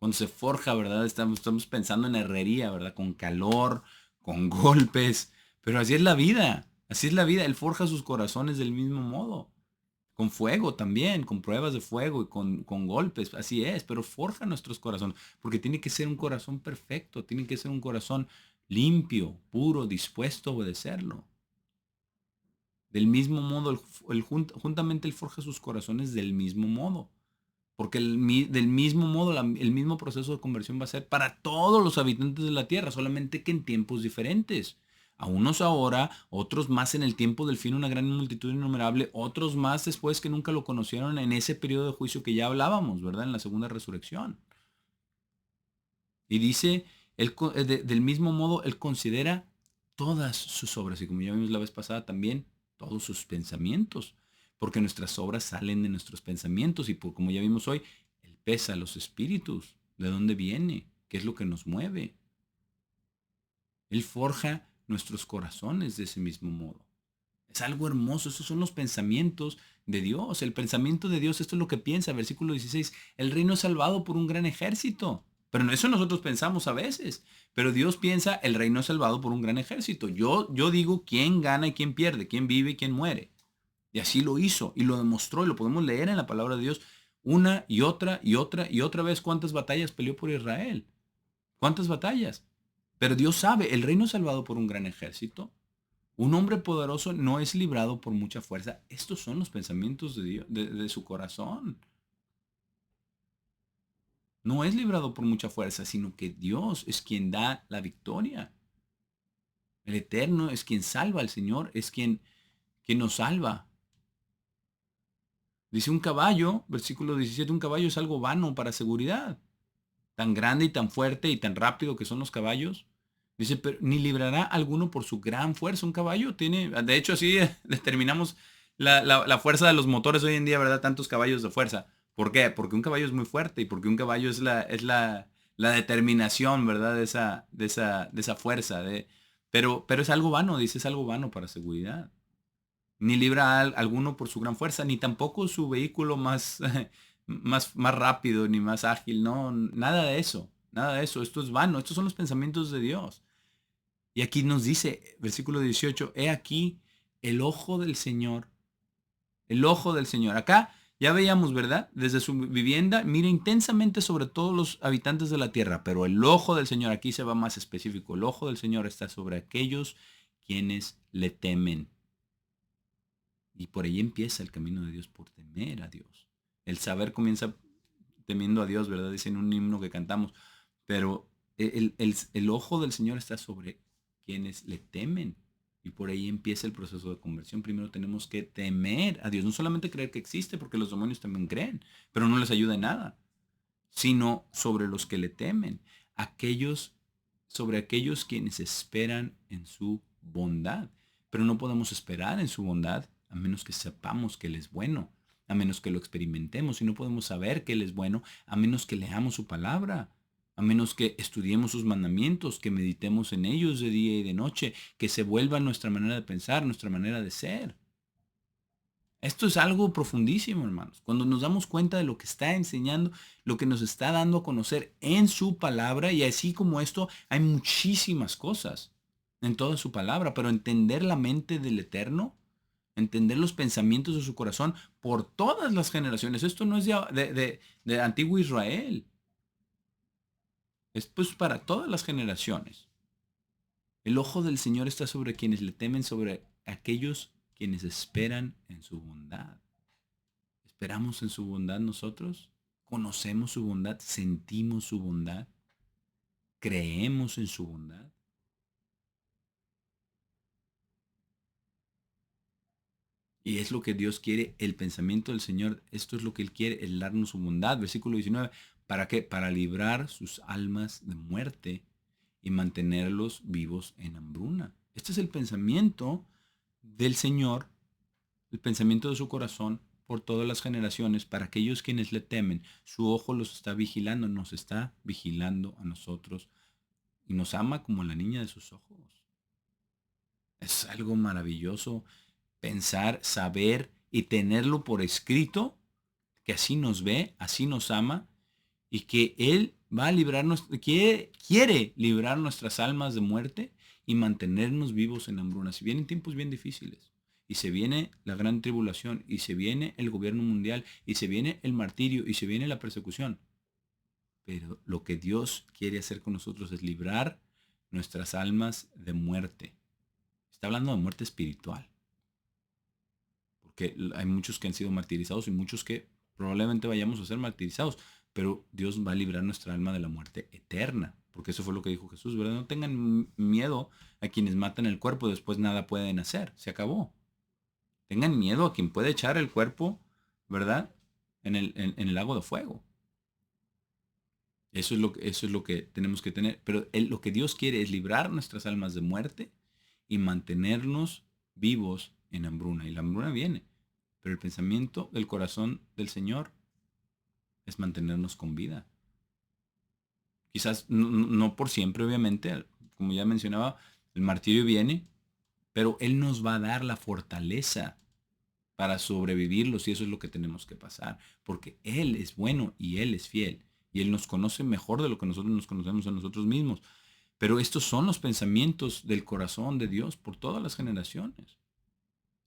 Cuando se forja, ¿verdad? Estamos pensando en herrería, ¿verdad? Con calor, con golpes, pero así es la vida. Así es la vida. Él forja sus corazones del mismo modo. Con fuego también, con pruebas de fuego y con golpes, así es, pero forja nuestros corazones, porque tiene que ser un corazón perfecto, tiene que ser un corazón limpio, puro, dispuesto a obedecerlo. Del mismo modo, juntamente Él forja sus corazones del mismo modo. Porque del mismo modo, el mismo proceso de conversión va a ser para todos los habitantes de la tierra, solamente que en tiempos diferentes. A unos ahora, otros más en el tiempo del fin, una gran multitud innumerable, otros más después que nunca lo conocieron en ese periodo de juicio que ya hablábamos, ¿verdad? En la segunda resurrección. Y dice, del mismo modo, Él considera todas sus obras, y como ya vimos la vez pasada también, todos sus pensamientos, porque nuestras obras salen de nuestros pensamientos, y como ya vimos hoy, Él pesa los espíritus, de dónde viene, qué es lo que nos mueve. Él forja nuestros corazones de ese mismo modo. Es algo hermoso, esos son los pensamientos de Dios. El pensamiento de Dios, esto es lo que piensa, versículo 16, el reino es salvado por un gran ejército. Pero eso nosotros pensamos a veces. Pero Dios piensa, el reino es salvado por un gran ejército. Yo digo quién gana y quién pierde, quién vive y quién muere. Y así lo hizo y lo demostró y lo podemos leer en la palabra de Dios una y otra y otra y otra vez cuántas batallas peleó por Israel. ¿Cuántas batallas? Pero Dios sabe, el reino es salvado por un gran ejército. Un hombre poderoso no es librado por mucha fuerza. Estos son los pensamientos de Dios, de su corazón. No es librado por mucha fuerza, sino que Dios es quien da la victoria. El Eterno es quien salva, el Señor es quien nos salva. Dice un caballo, versículo 17, un caballo es algo vano para seguridad. Tan grande y tan fuerte y tan rápido que son los caballos. Dice, pero ni librará alguno por su gran fuerza. Un caballo tiene, de hecho así determinamos la fuerza de los motores hoy en día, ¿verdad? Tantos caballos de fuerza. ¿Por qué? Porque un caballo es muy fuerte y porque un caballo es la determinación, ¿verdad? De esa fuerza. Pero es algo vano, dice, es algo vano para seguridad. Ni libra a alguno por su gran fuerza, ni tampoco su vehículo más, más rápido, ni más ágil, no, nada de eso, nada de eso, esto es vano, estos son los pensamientos de Dios. Y aquí nos dice, versículo 18, he aquí el ojo del Señor, el ojo del Señor. Acá ya veíamos, ¿verdad? Desde su vivienda, mira intensamente sobre todos los habitantes de la tierra, pero el ojo del Señor, aquí se va más específico, el ojo del Señor está sobre aquellos quienes le temen. Y por ahí empieza el camino de Dios, por temer a Dios. El saber comienza temiendo a Dios, ¿verdad? Dice en un himno que cantamos. Pero el ojo del Señor está sobre quienes le temen. Y por ahí empieza el proceso de conversión. Primero tenemos que temer a Dios. No solamente creer que existe, porque los demonios también creen, pero no les ayuda en nada. Sino sobre los que le temen. Sobre aquellos quienes esperan en su bondad. Pero no podemos esperar en su bondad a menos que sepamos que Él es bueno, a menos que lo experimentemos, y no podemos saber que Él es bueno a menos que leamos su palabra, a menos que estudiemos sus mandamientos, que meditemos en ellos de día y de noche, que se vuelva nuestra manera de pensar, nuestra manera de ser. Esto es algo profundísimo, hermanos. Cuando nos damos cuenta de lo que está enseñando, lo que nos está dando a conocer en su palabra, y así como esto, hay muchísimas cosas en toda su palabra, pero entender la mente del Eterno, entender los pensamientos de su corazón por todas las generaciones. Esto no es de antiguo Israel. Es pues para todas las generaciones. El ojo del Señor está sobre quienes le temen, sobre aquellos quienes esperan en su bondad. ¿Esperamos en su bondad nosotros? ¿Conocemos su bondad? ¿Sentimos su bondad? ¿Creemos en su bondad? Y es lo que Dios quiere, el pensamiento del Señor, esto es lo que Él quiere, el darnos su bondad. Versículo 19, ¿para qué? Para librar sus almas de muerte y mantenerlos vivos en hambruna. Este es el pensamiento del Señor, el pensamiento de su corazón por todas las generaciones, para aquellos quienes le temen. Su ojo los está vigilando, nos está vigilando a nosotros y nos ama como la niña de sus ojos. Es algo maravilloso pensar, saber y tenerlo por escrito, que así nos ve, así nos ama y que Él va a librarnos, quiere librar nuestras almas de muerte y mantenernos vivos en hambruna. Si vienen tiempos bien difíciles y se viene la gran tribulación y se viene el gobierno mundial y se viene el martirio y se viene la persecución, pero lo que Dios quiere hacer con nosotros es librar nuestras almas de muerte. Está hablando de muerte espiritual. porque hay muchos que han sido martirizados y muchos que probablemente vayamos a ser martirizados, pero Dios va a librar nuestra alma de la muerte eterna, porque eso fue lo que dijo Jesús, ¿verdad? No tengan miedo a quienes matan el cuerpo, después nada pueden hacer, se acabó. Tengan miedo a quien puede echar el cuerpo, ¿verdad? En el lago de fuego. Eso es lo que tenemos que tener. Pero lo que Dios quiere es librar nuestras almas de muerte y mantenernos vivos en hambruna. Y la hambruna viene. Pero el pensamiento del corazón del Señor es mantenernos con vida. Quizás no por siempre, obviamente. Como ya mencionaba, el martirio viene, pero Él nos va a dar la fortaleza para sobrevivirlos y eso es lo que tenemos que pasar. Porque Él es bueno y Él es fiel. Y Él nos conoce mejor de lo que nosotros nos conocemos a nosotros mismos. Pero estos son los pensamientos del corazón de Dios por todas las generaciones.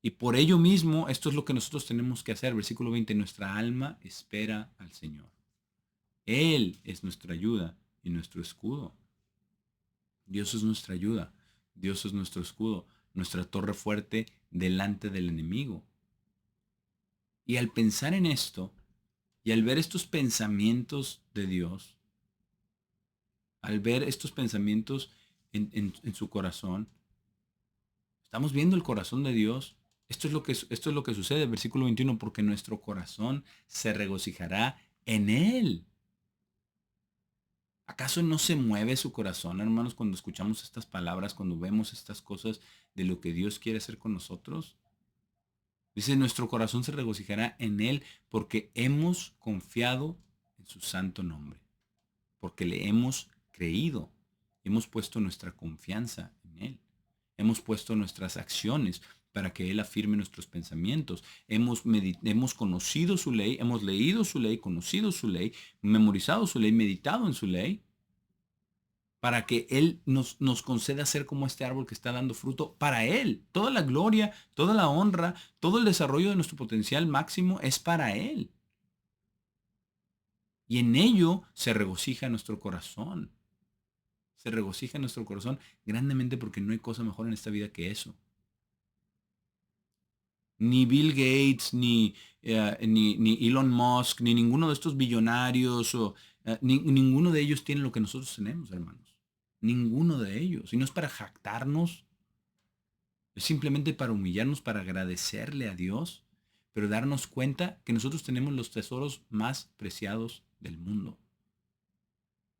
Y por ello mismo, esto es lo que nosotros tenemos que hacer. Versículo 20, nuestra alma espera al Señor. Él es nuestra ayuda y nuestro escudo. Dios es nuestra ayuda. Dios es nuestro escudo, nuestra torre fuerte delante del enemigo. Y al pensar en esto, y al ver estos pensamientos de Dios, al ver estos pensamientos en su corazón, estamos viendo el corazón de Dios. Esto es lo que sucede, versículo 21, porque nuestro corazón se regocijará en Él. ¿Acaso no se mueve su corazón, hermanos, cuando escuchamos estas palabras, cuando vemos estas cosas de lo que Dios quiere hacer con nosotros? Dice, nuestro corazón se regocijará en Él porque hemos confiado en su santo nombre, porque le hemos creído, hemos puesto nuestra confianza en Él, hemos puesto nuestras acciones para que Él afirme nuestros pensamientos, hemos conocido su ley, hemos leído su ley, conocido su ley, memorizado su ley, meditado en su ley, para que Él nos conceda ser como este árbol que está dando fruto para Él. Toda la gloria, toda la honra, todo el desarrollo de nuestro potencial máximo es para Él. Y en ello se regocija nuestro corazón. Se regocija nuestro corazón grandemente porque no hay cosa mejor en esta vida que eso. Ni Bill Gates, ni Elon Musk, ni ninguno de estos billonarios, ninguno de ellos tiene lo que nosotros tenemos, hermanos. Ninguno de ellos. Y no es para jactarnos, es simplemente para humillarnos, para agradecerle a Dios, pero darnos cuenta que nosotros tenemos los tesoros más preciados del mundo.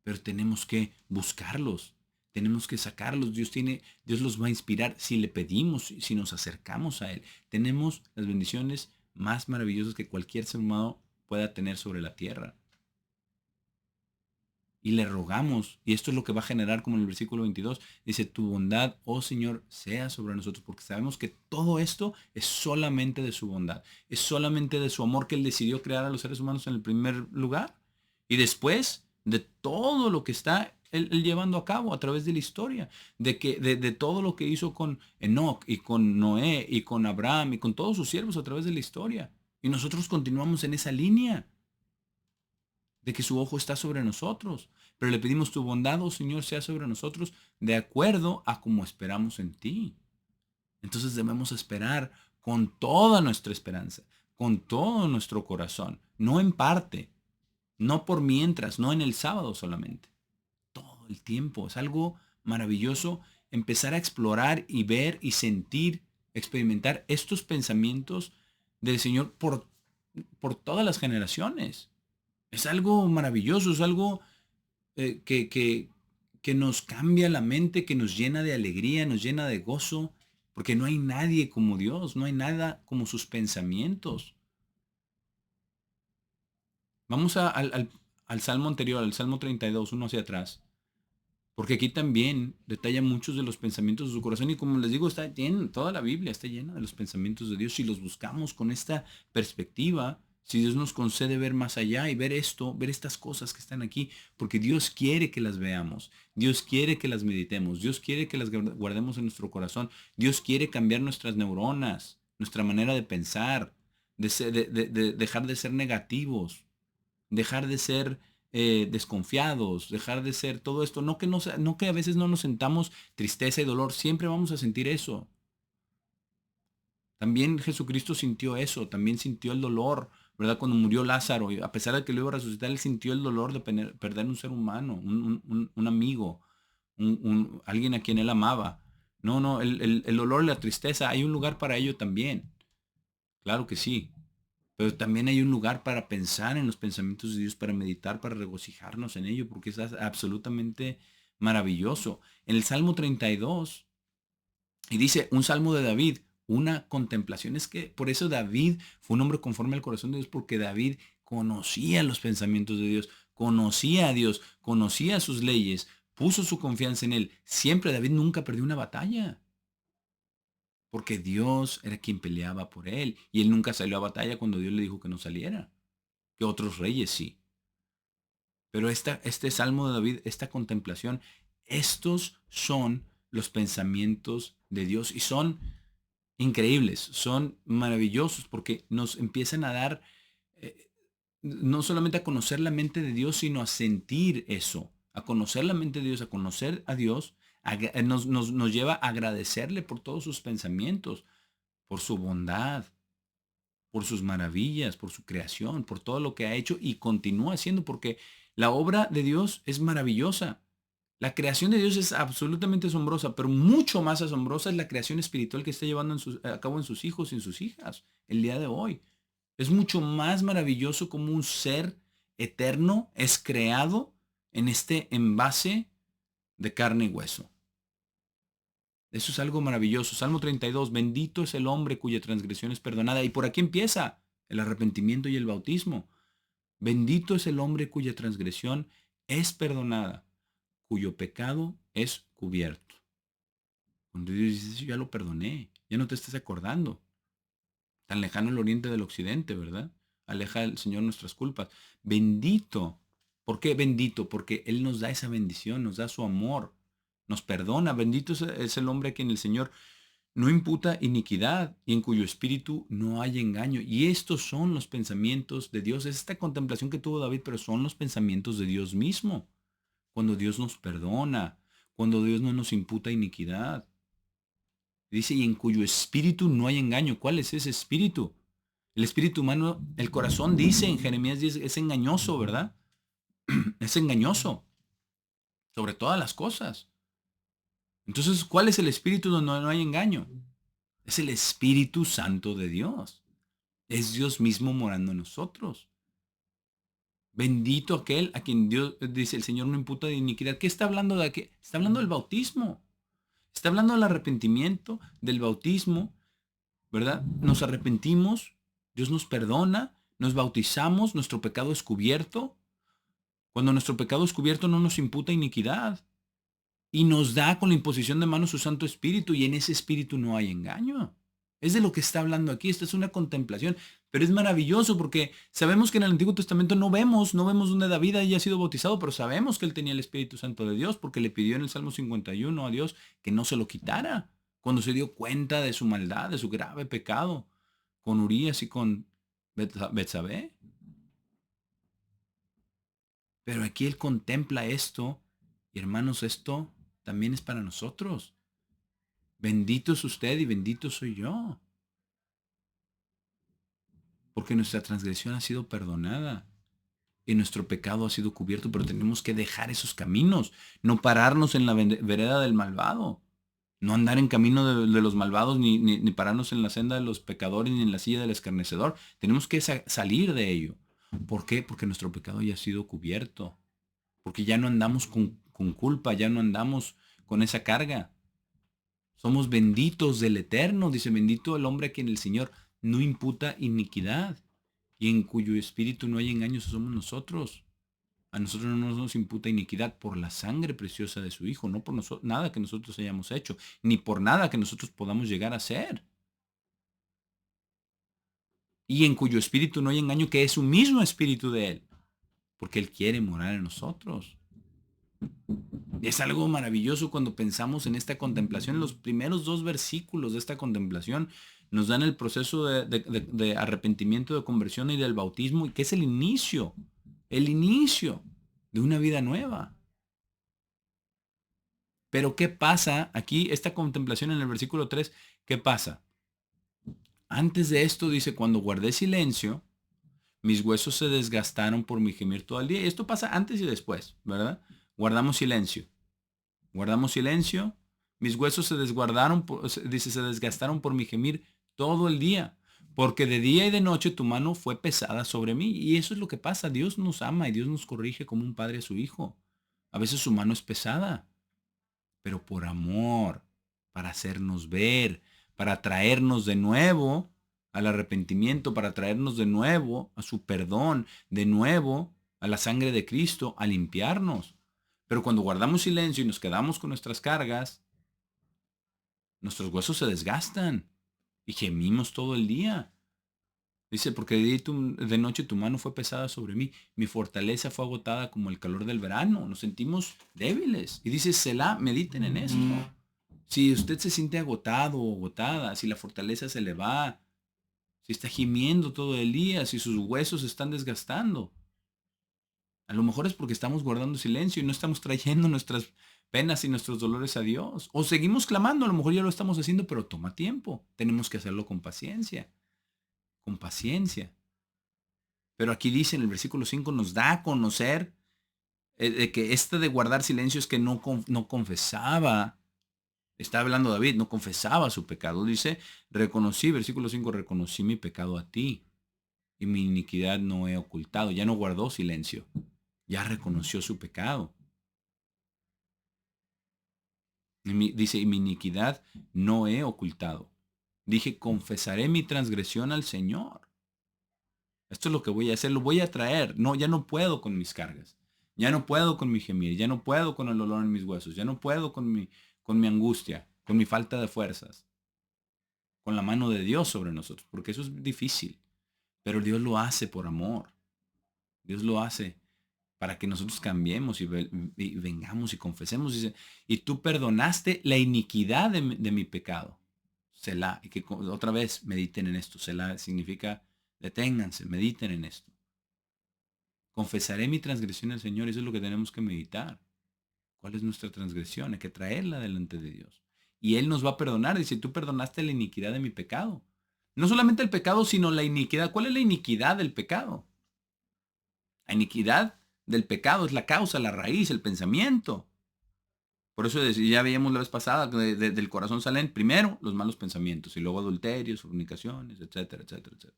Pero tenemos que buscarlos, tenemos que sacarlos. Dios los va a inspirar si le pedimos, si nos acercamos a Él. Tenemos las bendiciones más maravillosas que cualquier ser humano pueda tener sobre la tierra. Y le rogamos, y esto es lo que va a generar, como en el versículo 22, dice, tu bondad, oh Señor, sea sobre nosotros, porque sabemos que todo esto es solamente de su bondad, es solamente de su amor que Él decidió crear a los seres humanos en el primer lugar, y después de todo lo que está Él llevando a cabo a través de la historia, de todo lo que hizo con Enoc, y con Noé, y con Abraham, y con todos sus siervos a través de la historia. Y nosotros continuamos en esa línea de que su ojo está sobre nosotros. Pero le pedimos tu bondad, oh Señor, sea sobre nosotros de acuerdo a como esperamos en ti. Entonces debemos esperar con toda nuestra esperanza, con todo nuestro corazón, no en parte, no por mientras, no en el sábado solamente. Todo el tiempo. Es algo maravilloso empezar a explorar y ver y sentir, experimentar estos pensamientos del Señor por todas las generaciones. Es algo maravilloso, es algo que nos cambia la mente, que nos llena de alegría, nos llena de gozo, porque no hay nadie como Dios, no hay nada como sus pensamientos. Vamos al Salmo anterior, al Salmo 32, uno hacia atrás, porque aquí también detalla muchos de los pensamientos de su corazón y como les digo, está llena, toda la Biblia está llena de los pensamientos de Dios. Si los buscamos con esta perspectiva, si Dios nos concede ver más allá y ver esto, ver estas cosas que están aquí, porque Dios quiere que las veamos, Dios quiere que las meditemos, Dios quiere que las guardemos en nuestro corazón, Dios quiere cambiar nuestras neuronas, nuestra manera de pensar, de dejar de ser negativos, dejar de ser desconfiados, dejar de ser todo esto. No que a veces no nos sentamos tristeza y dolor, siempre vamos a sentir eso. También Jesucristo sintió eso, también sintió el dolor, ¿verdad? Cuando murió Lázaro, y a pesar de que lo iba a resucitar, él sintió el dolor de perder un ser humano, un amigo, alguien a quien él amaba. No, no, el dolor, la tristeza, hay un lugar para ello también, claro que sí. Pero también hay un lugar para pensar en los pensamientos de Dios, para meditar, para regocijarnos en ello, porque es absolutamente maravilloso. En el Salmo 32, y dice, un salmo de David, una contemplación. Es que por eso David fue un hombre conforme al corazón de Dios, porque David conocía los pensamientos de Dios, conocía a Dios, conocía sus leyes, puso su confianza en él. Siempre David nunca perdió una batalla, porque Dios era quien peleaba por él, y él nunca salió a batalla cuando Dios le dijo que no saliera, que otros reyes sí. Pero este salmo de David, esta contemplación, estos son los pensamientos de Dios y son increíbles, son maravillosos porque nos empiezan a dar, eh, no solamente a conocer la mente de Dios, sino a sentir eso, a conocer la mente de Dios, a conocer a Dios, nos lleva a agradecerle por todos sus pensamientos, por su bondad, por sus maravillas, por su creación, por todo lo que ha hecho y continúa haciendo, porque la obra de Dios es maravillosa. La creación de Dios es absolutamente asombrosa, pero mucho más asombrosa es la creación espiritual que está llevando a cabo en sus hijos y en sus hijas el día de hoy. Es mucho más maravilloso como un ser eterno es creado en este envase de carne y hueso. Eso es algo maravilloso. Salmo 32, bendito es el hombre cuya transgresión es perdonada. Y por aquí empieza el arrepentimiento y el bautismo. Bendito es el hombre cuya transgresión es perdonada, cuyo pecado es cubierto. Cuando Dios dice, "Yo ya lo perdoné, ya no te estés acordando. Tan lejano el oriente del occidente, ¿verdad? Aleja el Señor nuestras culpas. Bendito. ¿Por qué bendito? Porque Él nos da esa bendición, nos da su amor, nos perdona. Bendito es el hombre a quien el Señor no imputa iniquidad y en cuyo espíritu no hay engaño. Y estos son los pensamientos de Dios. Es esta contemplación que tuvo David, pero son los pensamientos de Dios mismo. Cuando Dios nos perdona, cuando Dios no nos imputa iniquidad. Dice, y en cuyo espíritu no hay engaño. ¿Cuál es ese espíritu? El espíritu humano, el corazón dice en Jeremías 10, es engañoso, ¿verdad? Es engañoso sobre todas las cosas. Entonces, ¿cuál es el espíritu donde no hay engaño? Es el Espíritu Santo de Dios. Es Dios mismo morando en nosotros. Bendito aquel a quien Dios dice, el Señor no imputa de iniquidad. ¿Qué está hablando de aquí? Está hablando del bautismo. Está hablando del arrepentimiento, del bautismo, ¿verdad? Nos arrepentimos, Dios nos perdona, nos bautizamos, nuestro pecado es cubierto. Cuando nuestro pecado es cubierto no nos imputa iniquidad. Y nos da con la imposición de manos su Santo Espíritu y en ese Espíritu no hay engaño. Es de lo que está hablando aquí. Esta es una contemplación, pero es maravilloso porque sabemos que en el Antiguo Testamento no vemos donde David haya sido bautizado, pero sabemos que él tenía el Espíritu Santo de Dios porque le pidió en el Salmo 51 a Dios que no se lo quitara cuando se dio cuenta de su maldad, de su grave pecado con Urías y con Betsabé. Pero aquí él contempla esto y hermanos, esto también es para nosotros. Bendito es usted y bendito soy yo, porque nuestra transgresión ha sido perdonada y nuestro pecado ha sido cubierto, pero tenemos que dejar esos caminos, no pararnos en la vereda del malvado, no andar en camino de los malvados, ni pararnos en la senda de los pecadores, ni en la silla del escarnecedor. Tenemos que salir de ello. ¿Por qué? Porque nuestro pecado ya ha sido cubierto, porque ya no andamos con culpa, ya no andamos con esa carga. Somos benditos del Eterno, dice, bendito el hombre a quien el Señor no imputa iniquidad y en cuyo espíritu no hay engaños somos nosotros. A nosotros no nos imputa iniquidad por la sangre preciosa de su Hijo, no por nada que nosotros hayamos hecho, ni por nada que nosotros podamos llegar a ser. Y en cuyo espíritu no hay engaño, que es su mismo espíritu de Él, porque Él quiere morar en nosotros. Es algo maravilloso cuando pensamos en esta contemplación. Los primeros dos versículos de esta contemplación nos dan el proceso de arrepentimiento, de conversión y del bautismo, y que es el inicio de una vida nueva. Pero ¿qué pasa aquí? Esta contemplación en el versículo 3, ¿qué pasa? Antes de esto dice, cuando guardé silencio, mis huesos se desgastaron por mi gemir todo el día. Y esto pasa antes y después, ¿verdad? Guardamos silencio. Guardamos silencio. Mis huesos se desguardaron, dice, se desgastaron por mi gemir todo el día. Porque de día y de noche tu mano fue pesada sobre mí. Y eso es lo que pasa. Dios nos ama y Dios nos corrige como un padre a su hijo. A veces su mano es pesada, pero por amor, para hacernos ver, para traernos de nuevo al arrepentimiento, para traernos de nuevo a su perdón, de nuevo a la sangre de Cristo, a limpiarnos. Pero cuando guardamos silencio y nos quedamos con nuestras cargas, nuestros huesos se desgastan y gemimos todo el día. Dice, porque de noche tu mano fue pesada sobre mí, mi fortaleza fue agotada como el calor del verano, nos sentimos débiles. Y dice, Selah, mediten en esto. Si usted se siente agotado o agotada, si la fortaleza se le va, si está gimiendo todo el día, si sus huesos se están desgastando, a lo mejor es porque estamos guardando silencio y no estamos trayendo nuestras penas y nuestros dolores a Dios. O seguimos clamando, a lo mejor ya lo estamos haciendo, pero toma tiempo. Tenemos que hacerlo con paciencia, con paciencia. Pero aquí dice en el versículo 5 nos da a conocer de que de guardar silencio es que no confesaba. Está hablando David, no confesaba su pecado. Dice, reconocí, versículo 5, reconocí mi pecado a ti y mi iniquidad no he ocultado. Ya no guardó silencio, ya reconoció su pecado. Dice, y mi iniquidad no he ocultado. Dije, confesaré mi transgresión al Señor. Esto es lo que voy a hacer, lo voy a traer. No, ya no puedo con mis cargas. Ya no puedo con mi gemir, ya no puedo con el dolor en mis huesos, ya no puedo con mi angustia, con mi falta de fuerzas, con la mano de Dios sobre nosotros, porque eso es difícil. Pero Dios lo hace por amor. Dios lo hace para que nosotros cambiemos y vengamos y confesemos. Dice, y tú perdonaste la iniquidad de mi pecado. Selah, y que otra vez mediten en esto. Selah significa deténganse, mediten en esto. Confesaré mi transgresión al Señor. Eso es lo que tenemos que meditar. ¿Cuál es nuestra transgresión? Hay que traerla delante de Dios. Y Él nos va a perdonar. Dice, tú perdonaste la iniquidad de mi pecado. No solamente el pecado, sino la iniquidad. ¿Cuál es la iniquidad del pecado? La iniquidad del pecado es la causa, la raíz, el pensamiento. Por eso ya veíamos la vez pasada que del corazón salen primero los malos pensamientos y luego adulterios, fornicaciones, etcétera, etcétera, etcétera.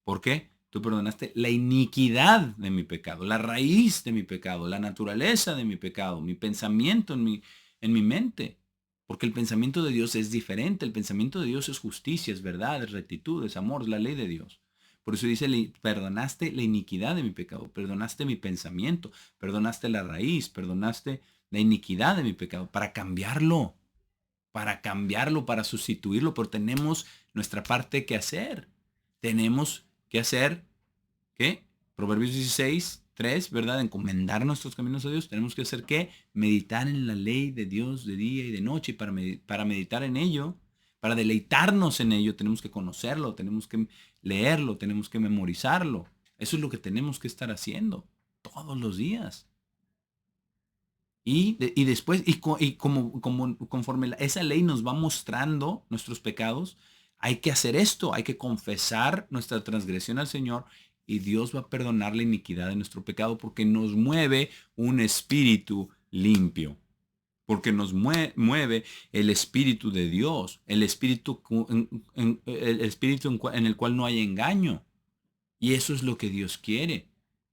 ¿Por qué? Tú perdonaste la iniquidad de mi pecado, la raíz de mi pecado, la naturaleza de mi pecado, mi pensamiento en mi mente. Porque el pensamiento de Dios es diferente. El pensamiento de Dios es justicia, es verdad, es rectitud, es amor, es la ley de Dios. Por eso dice, perdonaste la iniquidad de mi pecado, perdonaste mi pensamiento, perdonaste la raíz, perdonaste la iniquidad de mi pecado, para sustituirlo, pero tenemos nuestra parte que hacer. Tenemos que hacer, ¿qué? Proverbios 16, 3, ¿verdad? Encomendar nuestros caminos a Dios. Tenemos que hacer, ¿qué? Meditar en la ley de Dios de día y de noche. Y para meditar en ello, para deleitarnos en ello, tenemos que conocerlo, tenemos que leerlo, tenemos que memorizarlo. Eso es lo que tenemos que estar haciendo todos los días. Y después, conforme esa ley nos va mostrando nuestros pecados, hay que hacer esto, hay que confesar nuestra transgresión al Señor y Dios va a perdonar la iniquidad de nuestro pecado porque nos mueve un espíritu limpio, porque nos mueve el espíritu de Dios, el espíritu, en el cual no hay engaño. Y eso es lo que Dios quiere.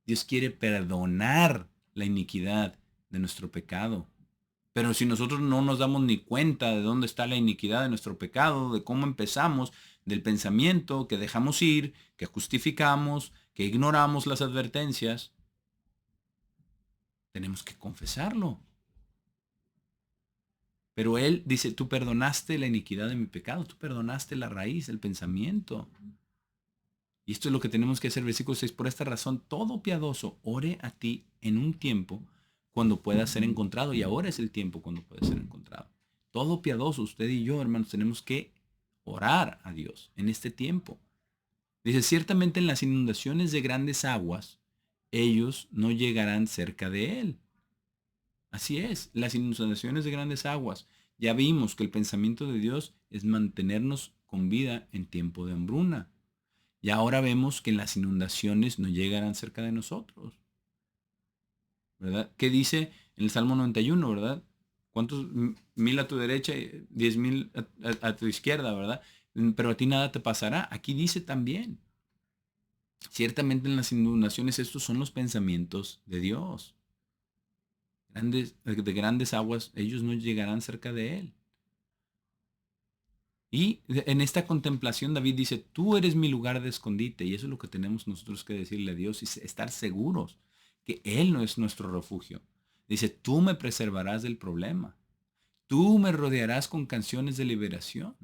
Dios quiere perdonar la iniquidad de nuestro pecado. Pero si nosotros no nos damos ni cuenta de dónde está la iniquidad de nuestro pecado, de cómo empezamos, del pensamiento que dejamos ir, que justificamos, que ignoramos las advertencias, tenemos que confesarlo. Pero Él dice, tú perdonaste la iniquidad de mi pecado, tú perdonaste la raíz, el pensamiento. Y esto es lo que tenemos que hacer, versículo 6. Por esta razón, todo piadoso ore a ti en un tiempo cuando pueda ser encontrado. Y ahora es el tiempo cuando puede ser encontrado. Todo piadoso, usted y yo, hermanos, tenemos que orar a Dios en este tiempo. Dice, ciertamente en las inundaciones de grandes aguas, ellos no llegarán cerca de él. Así es, las inundaciones de grandes aguas. Ya vimos que el pensamiento de Dios es mantenernos con vida en tiempo de hambruna. Y ahora vemos que las inundaciones no llegarán cerca de nosotros, ¿verdad? ¿Qué dice en el Salmo 91, verdad? ¿Cuántos mil a tu derecha y 10,000 a tu izquierda, verdad? Pero a ti nada te pasará. Aquí dice también, ciertamente en las inundaciones estos son los pensamientos de Dios. De grandes aguas, ellos no llegarán cerca de él. Y en esta contemplación David dice, tú eres mi lugar de escondite. Y eso es lo que tenemos nosotros que decirle a Dios y estar seguros que Él no es nuestro refugio. Dice, tú me preservarás del problema. Tú me rodearás con canciones de liberación.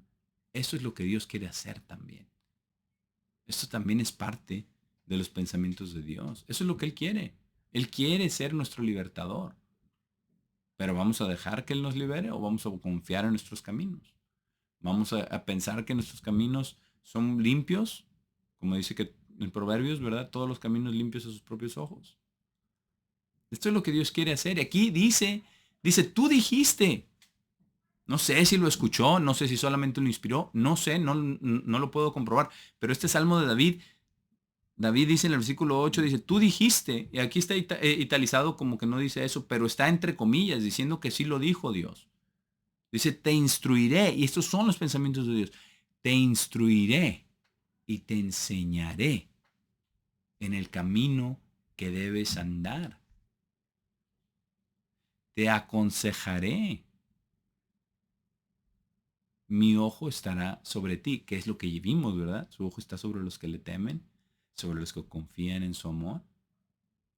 Eso es lo que Dios quiere hacer también. Esto también es parte de los pensamientos de Dios. Eso es lo que Él quiere. Él quiere ser nuestro libertador. Pero ¿vamos a dejar que Él nos libere o vamos a confiar en nuestros caminos? Vamos a pensar que nuestros caminos son limpios, como dice que en Proverbios, ¿verdad? Todos los caminos limpios a sus propios ojos. Esto es lo que Dios quiere hacer. Y aquí dice, tú dijiste. No sé si lo escuchó, no sé si solamente lo inspiró, no sé, no lo puedo comprobar. Pero este salmo de David dice en el versículo 8, dice, tú dijiste, y aquí está italizado como que no dice eso, pero está entre comillas, diciendo que sí lo dijo Dios. Dice, te instruiré, y estos son los pensamientos de Dios, te instruiré y te enseñaré en el camino que debes andar. Te aconsejaré. Mi ojo estará sobre ti, que es lo que vimos, ¿verdad? Su ojo está sobre los que le temen, sobre los que confían en su amor.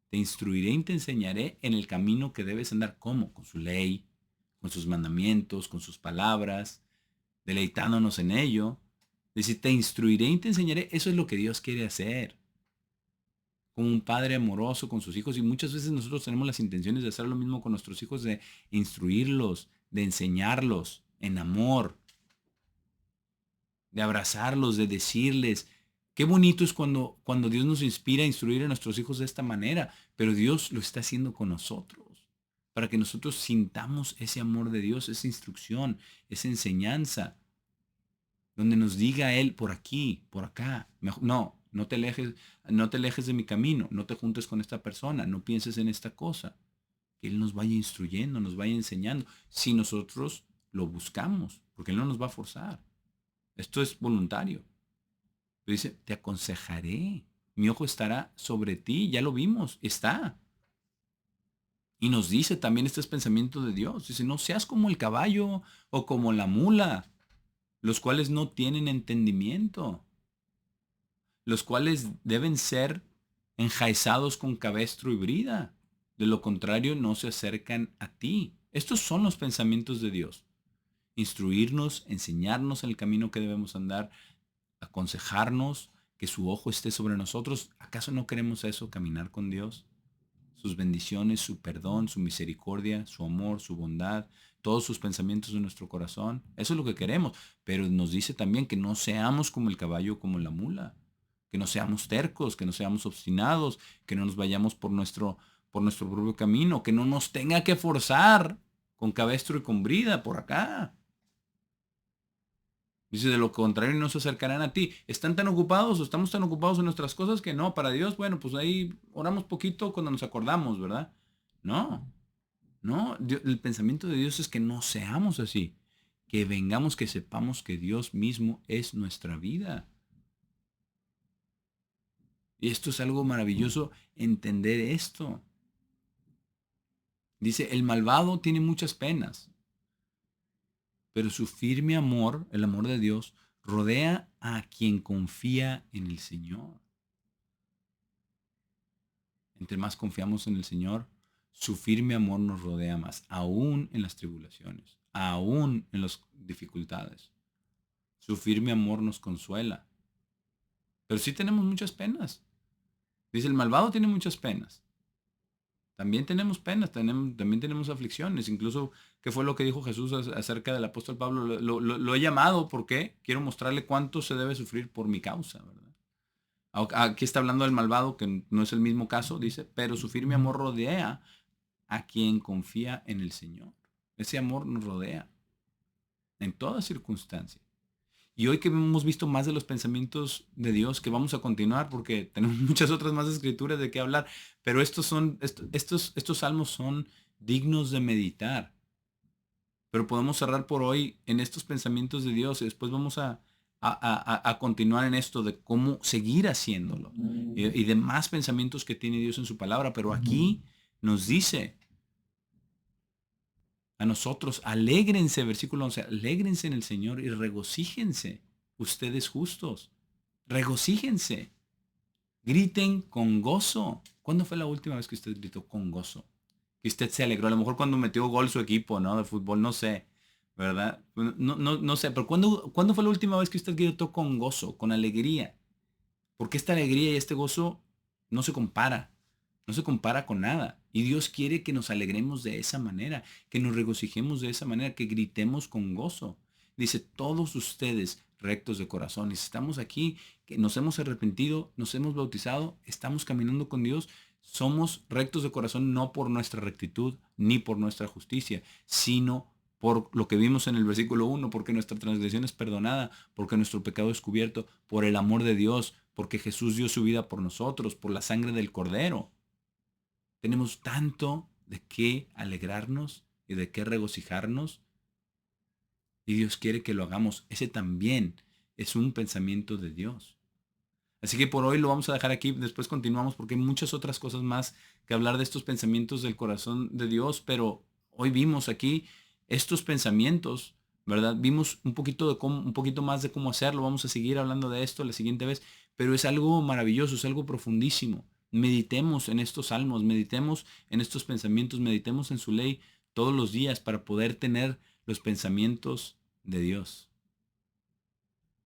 Te instruiré y te enseñaré en el camino que debes andar. ¿Cómo? Con su ley, con sus mandamientos, con sus palabras, deleitándonos en ello. Dice, te instruiré y te enseñaré. Eso es lo que Dios quiere hacer. Como un padre amoroso con sus hijos. Y muchas veces nosotros tenemos las intenciones de hacer lo mismo con nuestros hijos, de instruirlos, de enseñarlos en amor, de abrazarlos, de decirles. Qué bonito es cuando Dios nos inspira a instruir a nuestros hijos de esta manera, pero Dios lo está haciendo con nosotros, para que nosotros sintamos ese amor de Dios, esa instrucción, esa enseñanza, donde nos diga Él por aquí, por acá. No te alejes de mi camino, no te juntes con esta persona, no pienses en esta cosa. Que Él nos vaya instruyendo, nos vaya enseñando, si nosotros lo buscamos, porque Él no nos va a forzar. Esto es voluntario. Pero dice, te aconsejaré, mi ojo estará sobre ti, ya lo vimos, está. Y nos dice también este es pensamiento de Dios. Dice, no seas como el caballo o como la mula, los cuales no tienen entendimiento, los cuales deben ser enjaizados con cabestro y brida. De lo contrario, no se acercan a ti. Estos son los pensamientos de Dios. Instruirnos, enseñarnos en el camino que debemos andar, aconsejarnos, que su ojo esté sobre nosotros. ¿Acaso no queremos eso, caminar con Dios? Sus bendiciones, su perdón, su misericordia, su amor, su bondad, todos sus pensamientos en nuestro corazón. Eso es lo que queremos. Pero nos dice también que no seamos como el caballo o como la mula. Que no seamos tercos, que no seamos obstinados, que no nos vayamos por nuestro propio camino, que no nos tenga que forzar con cabestro y con brida por acá. Dice, de lo contrario no se acercarán a ti. ¿Están tan ocupados o estamos tan ocupados en nuestras cosas que no? Para Dios, bueno, pues ahí oramos poquito cuando nos acordamos, ¿verdad? No, no. El pensamiento de Dios es que no seamos así. Que vengamos, que sepamos que Dios mismo es nuestra vida. Y esto es algo maravilloso, entender esto. Dice, el malvado tiene muchas penas, pero su firme amor, el amor de Dios, rodea a quien confía en el Señor. Entre más confiamos en el Señor, su firme amor nos rodea más, aún en las tribulaciones, aún en las dificultades. Su firme amor nos consuela. Pero sí tenemos muchas penas. Dice, el malvado tiene muchas penas. También tenemos penas, también tenemos aflicciones. Incluso, ¿qué fue lo que dijo Jesús acerca del apóstol Pablo? Lo he llamado porque quiero mostrarle cuánto se debe sufrir por mi causa, ¿verdad? Aquí está hablando del malvado, que no es el mismo caso, dice, pero su firme amor rodea a quien confía en el Señor. Ese amor nos rodea en toda circunstancia. Y hoy que hemos visto más de los pensamientos de Dios, que vamos a continuar porque tenemos muchas otras más escrituras de qué hablar, pero estos salmos son dignos de meditar. Pero podemos cerrar por hoy en estos pensamientos de Dios y después vamos a continuar en esto de cómo seguir haciéndolo y de más pensamientos que tiene Dios en su palabra. Pero aquí nos dice a nosotros, alégrense, versículo 11, alégrense en el Señor y regocíjense, ustedes justos, regocíjense, griten con gozo. ¿Cuándo fue la última vez que usted gritó con gozo? Que usted se alegró, a lo mejor cuando metió gol su equipo, ¿no? De fútbol, no sé, ¿verdad? No sé, pero ¿cuándo fue la última vez que usted gritó con gozo, con alegría? Porque esta alegría y este gozo no se compara, no se compara con nada. Y Dios quiere que nos alegremos de esa manera, que nos regocijemos de esa manera, que gritemos con gozo. Dice, todos ustedes rectos de corazón, y si estamos aquí, que nos hemos arrepentido, nos hemos bautizado, estamos caminando con Dios, somos rectos de corazón no por nuestra rectitud ni por nuestra justicia, sino por lo que vimos en el versículo 1, porque nuestra transgresión es perdonada, porque nuestro pecado es cubierto, por el amor de Dios, porque Jesús dio su vida por nosotros, por la sangre del Cordero. Tenemos tanto de qué alegrarnos y de qué regocijarnos, y Dios quiere que lo hagamos. Ese también es un pensamiento de Dios. Así que por hoy lo vamos a dejar aquí, después continuamos porque hay muchas otras cosas más que hablar de estos pensamientos del corazón de Dios, pero hoy vimos aquí estos pensamientos, ¿verdad? Vimos un poquito más de cómo hacerlo, vamos a seguir hablando de esto la siguiente vez, pero es algo maravilloso, es algo profundísimo. Meditemos en estos salmos, meditemos en estos pensamientos, meditemos en su ley todos los días para poder tener los pensamientos de Dios.